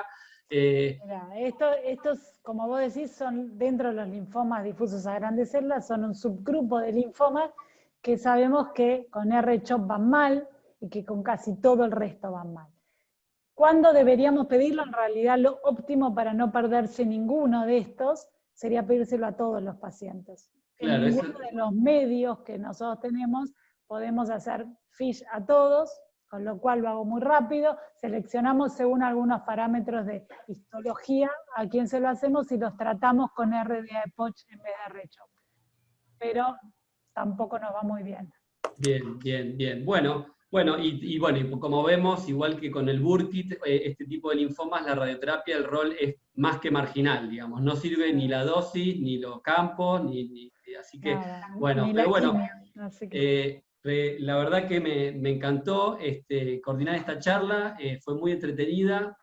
Mira, estos, como vos decís, son dentro de los linfomas difusos a grandes células, son un subgrupo de linfomas que sabemos que con R-CHOP van mal y que con casi todo el resto van mal. ¿Cuándo deberíamos pedirlo? En realidad lo óptimo para no perderse ninguno de estos sería pedírselo a todos los pacientes. Claro, en ninguno de los medios que nosotros tenemos podemos hacer FISH a todos, con lo cual lo hago muy rápido, seleccionamos según algunos parámetros de histología a quién se lo hacemos y los tratamos con RDA-POCH en vez de R-CHOP. Pero tampoco nos va muy bien. Bien. Bueno, y como vemos, igual que con el Burkitt, este tipo de linfomas, la radioterapia, el rol es más que marginal, digamos. No sirve ni la dosis, ni los campos, así que, Nada, bueno, pero bueno, así que... la verdad que me encantó coordinar esta charla, fue muy entretenida,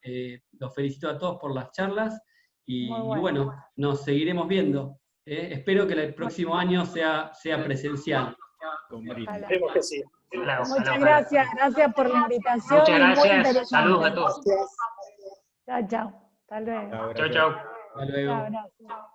los felicito a todos por las charlas, y bueno, nos seguiremos viendo. Espero que el próximo año sea presencial. Esperemos que sí. Muchas gracias por la invitación. Muchas gracias, saludos a todos. Chao. Hasta luego. Chao. Hasta luego. Chao, gracias.